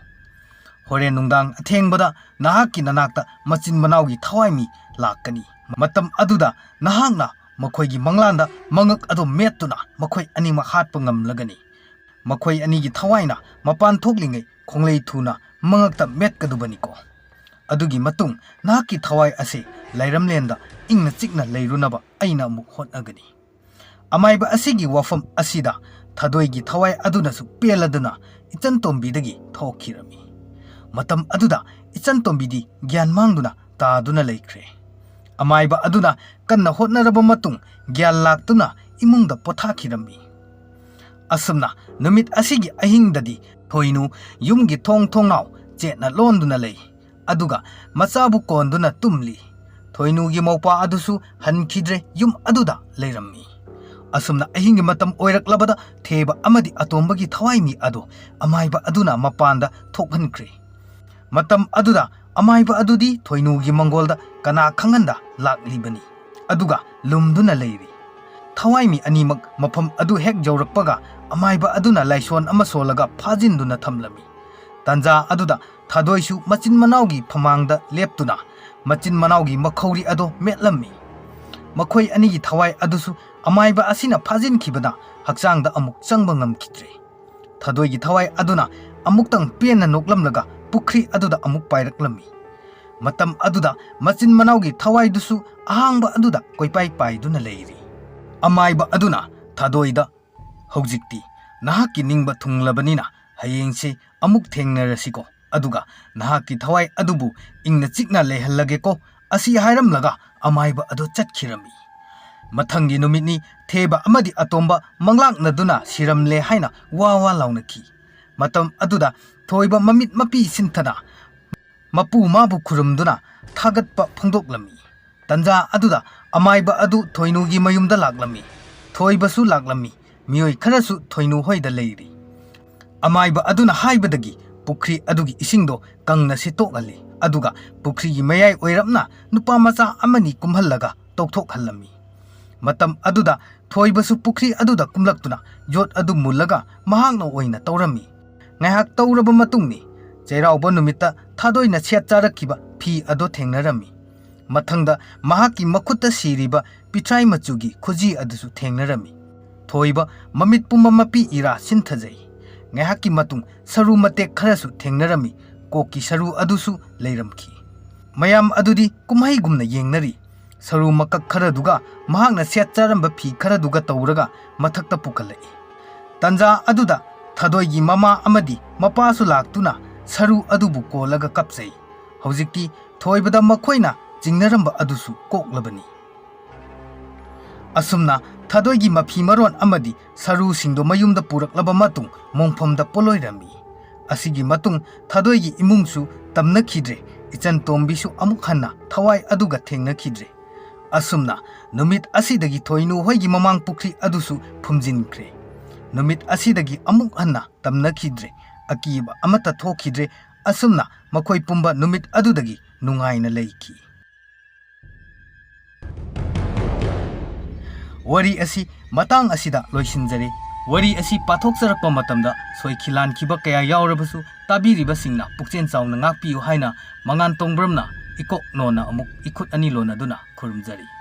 S1: ꯍꯣꯔꯦꯟ ꯅꯨꯡꯗꯥꯡ ꯑꯊꯦꯡꯕꯗ ꯅꯍꯥꯛꯀꯤ ꯅꯅꯥꯛꯇ ꯃꯆꯤन ꯃꯅꯥꯎꯒꯤ ꯊꯋꯥꯏꯃꯤ ꯂꯥꯛꯀꯅꯤ꯫ ꯃꯇꯝ ꯑꯗꯨꯗ ꯅꯍꯥꯛꯅ ꯃꯈꯣꯏꯒꯤ ꯃꯪꯂꯥꯟꯗ ꯃꯉꯛ ꯑꯗꯨ ꯃꯦꯠꯇꯨꯅ ꯃꯈꯣꯏ ꯑꯅꯤꯃꯛ ꯍꯥꯠꯄ ꯉꯝꯂꯒꯅꯤ꯫ ꯃꯈꯣꯏ ꯑꯅꯤꯒꯤ ꯊꯋꯥꯏꯅ ꯃꯄꯥꯟ ꯊꯣꯛꯂꯤꯉꯩ ꯈꯣꯡꯂꯩ ꯊꯨꯅ ꯃꯉꯛꯇ ꯃꯦꯠꯀꯗꯕꯅꯤꯀꯣ꯫ ꯑꯗꯨꯒꯤ ꯃꯇꯨꯡ ꯅꯍꯥꯛꯀꯤ ꯊꯋꯥꯏ ꯑꯁꯤ ꯂꯩꯔꯝꯂꯦꯟꯗ ꯏꯪꯅ ꯆꯤꯛꯅ ꯂꯩꯔꯨꯅꯕ ꯑꯩꯅ ꯑꯃꯨꯛ ꯍꯣꯠꯅꯒꯅꯤ꯫ ꯑꯃꯥꯏꯕ ꯑꯁꯤꯒꯤ ꯋꯥꯐꯝ ꯑꯁꯤꯗ ꯊꯥꯗꯣꯏꯒꯤ ꯊꯋꯥꯏ ꯑꯗꯨꯅꯁꯨ ꯄꯦꯜꯂꯗꯨꯅ ꯏꯆꯟꯇꯣꯝꯕꯤꯗꯒꯤ ꯊꯣꯛꯈꯤꯔꯝꯃꯤ꯫ ꯃꯇꯝ ꯑꯗꯨꯗ ꯏꯆꯟꯇꯣꯝꯕꯤꯗꯤ ꯒ꯭ꯌꯥꯟ ꯃꯥꯡꯗꯨꯅ ꯇꯥꯗꯨꯅ ꯂꯩꯈ꯭ꯔꯦ꯫ ꯑꯃꯥꯏꯕ ꯑꯗꯨꯅ ꯀꯟꯅ ꯍꯣꯠꯅꯔꯕ ꯃꯇꯨꯡ ꯒ꯭ꯌꯥꯟ ꯂꯥꯛꯇꯨꯅ ꯏꯃꯨꯡꯗ ꯄꯣꯊꯥꯈꯤꯔꯝꯃꯤ꯫ ꯑꯁꯨꯝꯅ ꯅꯨꯃꯤꯠ ꯑꯁꯤꯒꯤ ꯑꯍꯤꯡꯗꯗꯤ ꯊꯣꯏꯅꯨ ꯌꯨꯝꯒꯤ ꯊꯣꯡ ꯊꯣꯡꯅꯥꯎ ꯆꯦꯠꯅ ꯂꯣꯟꯗꯨꯅ ꯂꯩ, ꯑꯗꯨꯒ ꯃꯆꯥꯕꯨ ꯀꯣꯟꯗꯨꯅ ꯇꯨꯝꯂꯤ꯫ ꯊꯣꯏꯅꯨꯒꯤ ꯃꯧꯄꯥ ꯑꯗꯨꯁꯨ ꯍꯟꯈꯤꯗ꯭ꯔꯦ, ꯌꯨꯝ ꯑꯗꯨꯗ ꯂꯩꯔꯝꯃꯤ꯫ ꯑꯁꯨꯝꯅ ꯑꯍꯤꯡꯒꯤ ꯃꯇꯝ ꯑꯣꯏꯔꯛꯂꯕꯗ ꯊꯦꯕ ꯑꯃꯗꯤ ꯑꯇꯣꯝꯕꯒꯤ ꯊꯋꯥꯏꯃꯤ ꯑꯗꯣ ꯑꯃꯥꯏꯕ ꯑꯗꯨꯅ ꯃꯄꯥꯟꯗ ꯊꯣꯛꯍꯟꯈ꯭ꯔꯦ꯫ ꯃꯇꯝ ꯑꯗꯨꯗ ꯑꯃꯥꯏꯕ ꯑꯗꯨꯗꯤ ꯊꯣꯏꯅꯨꯒꯤ ꯃꯪꯒꯣꯜꯗ ꯀꯅꯥ ꯈꯪꯍꯟꯗ ꯂꯥꯛꯂꯤꯕꯅꯤ, ꯑꯗꯨꯒ ꯂꯨꯝꯗꯨꯅ ꯂꯩꯔꯤ꯫ ꯊꯋꯥꯏꯃꯤ ꯑꯅꯤꯃꯛ ꯃꯐꯝ ꯑꯗꯨ ꯍꯦꯛ ꯌꯧꯔꯛꯄꯒ ꯑꯃꯥꯏꯕ ꯑꯗꯨꯅ ꯂꯥꯏꯁꯣꯟ ꯑꯃ ꯁꯣꯜꯂꯒ ꯐꯥꯖꯤꯟꯗꯨꯅ ꯊꯝꯂꯝꯃꯤ꯫ ꯇꯥꯟꯖꯥ ꯑꯗꯨꯗ ꯊꯥꯗꯣꯏꯁꯨ ꯃꯆꯤन ꯃꯅꯥꯎꯒꯤ ꯐꯃꯥꯡꯗ ꯂꯦꯞꯇꯨꯅ ꯃꯆꯤन ꯃꯅꯥꯎꯒꯤ ꯃꯈꯧꯔꯤ ꯑꯗꯣ ꯃꯦꯠꯂꯝꯃꯤ꯫ ꯃꯈꯣꯏ ꯑꯅꯤꯒꯤ ꯊꯋꯥꯏ ꯑꯗꯨꯁꯨ ꯑꯃꯥꯏꯕ ꯑꯁꯤꯅ ꯐꯥꯖꯤꯟꯈꯤꯕꯗ ꯍꯛꯆꯥꯡꯗ ꯑꯃꯨꯛ ꯆꯪꯕ ꯉꯝꯈꯤꯗ꯭ꯔꯦ꯫ ꯊꯥꯗꯣꯏꯒꯤ ꯊꯋꯥꯏ ꯑꯗꯨꯅ ꯑꯃꯨꯛꯇꯪ ꯄꯦꯟꯅ ꯅꯣꯛꯂꯝꯂꯒ ꯄꯨꯈ꯭ꯔꯤ ꯑꯗꯨꯗ ꯑꯃꯨꯛ ꯄꯥꯏꯔꯛꯂꯝꯃꯤ꯫ ꯃꯇꯝ ꯑꯗꯨꯗ ꯃꯆꯤन ꯃꯅꯥꯎꯒꯤ ꯊꯋꯥꯏꯗꯨꯁꯨ ꯑꯍꯥꯡꯕ ꯑꯗꯨꯗ ꯀꯣꯏꯄꯥꯏ ꯄꯥꯏꯗꯨꯅ ꯂꯩꯔꯤ꯫ ꯑꯃꯥꯏꯕ ꯑꯗꯨꯅ ꯊꯥꯗꯣꯏꯗ "ꯍꯧꯖꯤꯛꯇꯤ ꯅꯍꯥꯛꯀꯤ ꯅꯤꯡꯕ ꯊꯨꯡꯂꯕꯅꯤꯅ ꯍꯌꯦꯡꯁꯦ ꯑꯃꯨꯛ ꯊꯦꯡꯅꯔꯁꯤꯀꯣ, ꯑꯗꯨꯒ ꯅꯍꯥꯛꯀꯤ ꯊꯋꯥꯏ ꯑꯗꯨꯕꯨ ꯏꯪꯅ ꯆꯤꯛꯅ ꯂꯩꯍꯜꯂꯒꯦꯀꯣ" ꯑꯁꯤ ꯍꯥꯏꯔꯝꯂꯒ ꯑꯃꯥꯏꯕ ꯑꯗꯨ ꯆꯠꯈꯤꯔꯝꯃꯤ꯫ ꯃꯊꯪꯒꯤ ꯅꯨꯃꯤꯠꯅꯤ ꯊꯦꯕ ꯑꯃꯗꯤ ꯑꯇꯣꯝꯕ ꯃꯪꯂꯥꯛꯅꯗꯨꯅ ꯁꯤꯔꯝꯂꯦ ꯍꯥꯏꯅ ꯋꯥ ꯋꯥ ꯂꯥꯎꯅꯈꯤ꯫ ꯃꯇꯝ ꯑꯗꯨꯗ ꯊꯣꯏꯕ ꯃꯃꯤꯠ ꯃꯄꯤ ꯁꯤꯟꯊꯅ ꯃꯄꯨ ꯃꯥꯕꯨ ꯈꯨꯔꯨꯝꯗꯨꯅ ꯊꯥꯒꯠꯄ ꯐꯣꯡꯗꯣꯛꯂꯝꯃꯤ꯫ ꯇꯥꯟꯖꯥ ꯑꯗꯨꯗ ꯑꯃꯥꯏꯕ ꯑꯗꯨ ꯊꯣꯏꯅꯨꯒꯤ ꯃꯌꯨꯝꯗ ꯂꯥꯛꯂꯝꯃꯤ꯫ ꯊꯣꯏꯕꯁꯨ ꯂꯥꯛꯂꯝꯃꯤ꯫ ꯃꯤꯑꯣꯏ ꯈꯔꯁꯨ ꯊꯣꯏꯅꯨ ꯍꯣꯏꯗ ꯂꯩꯔꯤ꯫ ꯑꯃꯥꯏꯕ ꯑꯗꯨꯅ ꯍꯥꯏꯕꯗꯒꯤ ꯄꯨꯈ꯭ꯔꯤ ꯑꯗꯨꯒꯤ ꯏꯁꯤꯡꯗꯣ ꯀꯪꯅ ꯁꯤꯠꯇꯣꯛꯍꯜꯂꯤ, ꯑꯗꯨꯒ ꯄꯨꯈ꯭ꯔꯤꯒꯤ ꯃꯌꯥꯏ ꯑꯣꯏꯔꯞꯅ ꯅꯨꯄꯥ ꯃꯆꯥ ꯑꯃꯅꯤ ꯀꯨꯝꯍꯜꯂꯒ ꯇꯧꯊꯣꯛꯍꯜꯂꯝꯃꯤ꯫ ꯃꯇꯝ ꯑꯗꯨꯗ ꯊꯣꯏꯕꯁꯨ ꯄꯨꯈ꯭ꯔꯤ ꯑꯗꯨꯗ ꯀꯨꯝꯂꯛꯇꯨꯅ ꯌꯣꯠ ꯑꯗꯨ ꯃꯨꯜꯂꯒ ꯃꯍꯥꯛꯅ ꯑꯣꯏꯅ ꯇꯧꯔꯝꯃꯤ꯫ ꯉꯥꯏꯍꯥꯛ ꯇꯧꯔꯕ ꯃꯇꯨꯡꯅꯤ ꯆꯩꯔꯥꯎꯕ ꯅꯨꯃꯤꯠꯇ ꯊꯥꯗꯣꯏꯅ ꯁꯦꯠ ꯆꯥꯔꯛꯈꯤꯕ ꯐꯤ ꯑꯗꯣ ꯊꯦꯡꯅꯔꯝꯃꯤ꯫ ꯃꯊꯪꯗ ꯃꯍꯥꯛꯀꯤ ꯃꯈꯨꯠꯇ ꯁꯤꯔꯤꯕ ꯄꯤꯊ꯭ꯔꯥꯏ ꯃꯆꯨꯒꯤ ꯈꯨꯖꯤ ꯑꯗꯨꯁꯨ ꯊꯦꯡꯅꯔꯝꯃꯤ꯫ ꯊꯣꯏꯕ ꯃꯃꯤꯠ ꯄꯨꯝꯕ ꯃꯄꯤ ꯏꯔꯥ ꯁꯤꯟꯊꯖꯩ꯫ ꯉꯥꯏꯍꯥꯛꯀꯤ ꯃꯇꯨꯡ ꯁꯔꯨ ꯃꯇꯦꯛ ꯈꯔꯁꯨ ꯊꯦꯡꯅꯔꯝꯃꯤ꯫ ꯀꯣꯛꯀꯤ ꯁꯔꯨ ꯑꯗꯨꯁꯨ ꯂꯩꯔꯝꯈꯤ꯫ ꯃꯌꯥꯝ ꯑꯗꯨꯗꯤ ꯀꯨꯝꯍꯩꯒꯨꯝꯅ ꯌꯦꯡꯅꯔꯤ꯫ ꯁꯔꯨ ꯃꯀꯛ ꯈꯔꯗꯨꯒ ꯃꯍꯥꯛꯅ ꯁꯦꯠ ꯆꯥꯔꯝꯕ ꯐꯤ ꯈꯔꯗꯨꯒ ꯇꯧꯔꯒ ꯃꯊꯛꯇ ꯄꯨꯈꯠꯂꯛꯏ꯫ ꯇꯥꯟꯖꯥ ꯑꯗꯨꯗ ꯊꯥꯗꯣꯏꯒꯤ ꯃꯃꯥ ꯑꯃꯗꯤ ꯃꯄꯥꯁꯨ ꯂꯥꯛꯇꯨꯅ ꯁꯔꯨ ꯑꯗꯨꯕꯨ ꯀꯣꯜꯂꯒ ꯀꯞꯆꯩ꯫ ꯍꯧꯖꯤꯛꯇꯤ ꯊꯣꯏꯕꯗ ꯃꯈꯣꯏꯅ ꯆꯤꯡꯅꯔꯝꯕ ꯑꯗꯨꯁꯨ ꯀꯣꯛꯂꯕꯅꯤ꯫ ꯑꯁꯨꯝꯅ ꯊꯥꯗꯣꯏꯒꯤ ꯃꯐꯤ ꯃꯔꯣꯟ ꯑꯃꯗꯤ ꯁꯔꯨꯁꯤꯡꯗꯣ ꯃꯌꯨꯝꯗ ꯄꯨꯔꯛꯂꯕ ꯃꯇꯨꯡ ꯃꯣꯡꯐꯝꯗ ꯄꯣꯂꯣꯏꯔꯝꯃꯤ꯫ ꯑꯁꯤꯒꯤ ꯃꯇꯨꯡ ꯊꯥꯗꯣꯏꯒꯤ ꯏꯃꯨꯡꯁꯨ ꯇꯝꯅꯈꯤꯗ꯭ꯔꯦ, ꯏꯆꯟ ꯇꯣꯝꯕꯤꯁꯨ ꯑꯃꯨꯛ ꯍꯟꯅ ꯊꯋꯥꯏ ꯑꯗꯨꯒ ꯊꯦꯡꯅꯈꯤꯗ꯭ꯔꯦ꯫ ꯑꯁꯨꯝꯅ ꯅꯨꯃꯤꯠ ꯑꯁꯤꯗꯒꯤ ꯊꯣꯏꯅꯨ ꯍꯣꯏꯒꯤ ꯃꯃꯥꯡ ꯄꯨꯈ꯭ꯔꯤ ꯑꯗꯨꯁꯨ ꯐꯨꯝꯖꯤꯟꯈ꯭ꯔꯦ꯫ ꯅꯨꯃꯤꯠ ꯑꯁꯤꯗꯒꯤ ꯑꯃꯨꯛ ꯍꯟꯅ ꯇꯝꯅꯈꯤꯗ꯭ꯔꯦ, ꯑꯀꯤꯕ ꯑꯃꯠꯇ ꯊꯣꯛꯈꯤꯗ꯭ꯔꯦ꯫ ꯑꯁꯨꯝꯅ ꯃꯈꯣꯏ ꯄꯨꯝꯕ ꯅꯨꯃꯤꯠ ꯑꯗꯨꯗꯒꯤ ꯅꯨꯡꯉꯥꯏꯅ ꯂꯩꯈꯤ꯫ ꯋꯥꯔꯤ ꯑꯁꯤ ꯃꯇꯥꯡ ꯑꯁꯤꯗ ꯂꯣꯏꯁꯤꯟꯖꯔꯦ꯫ ꯋꯥꯔꯤ ꯑꯁꯤ ꯄꯥꯊꯣꯛꯆꯔꯛꯄ ꯃꯇꯝꯗ ꯁꯣꯏꯈꯤ ꯂꯥꯟꯈꯤꯕ ꯀꯌꯥ ꯌꯥꯎꯔꯕꯁꯨ ꯇꯥꯕꯤꯔꯤꯕꯁꯤꯡꯅ ꯄꯨꯛꯆꯦꯜ ꯆꯥꯎꯅ ꯉꯥꯛꯄꯤꯌꯨ ꯍꯥꯏꯅ ꯃꯉꯥꯟ ꯇꯣꯡꯕ꯭ꯔꯝꯅ ꯏꯀꯣꯛ ꯅꯣꯟꯅ ꯑꯃꯨꯛ ꯏꯈꯨꯠ ꯑꯅꯤ ꯂꯣꯟꯅꯗꯨꯅ ꯈꯨꯔꯨꯝꯖꯔꯤ꯫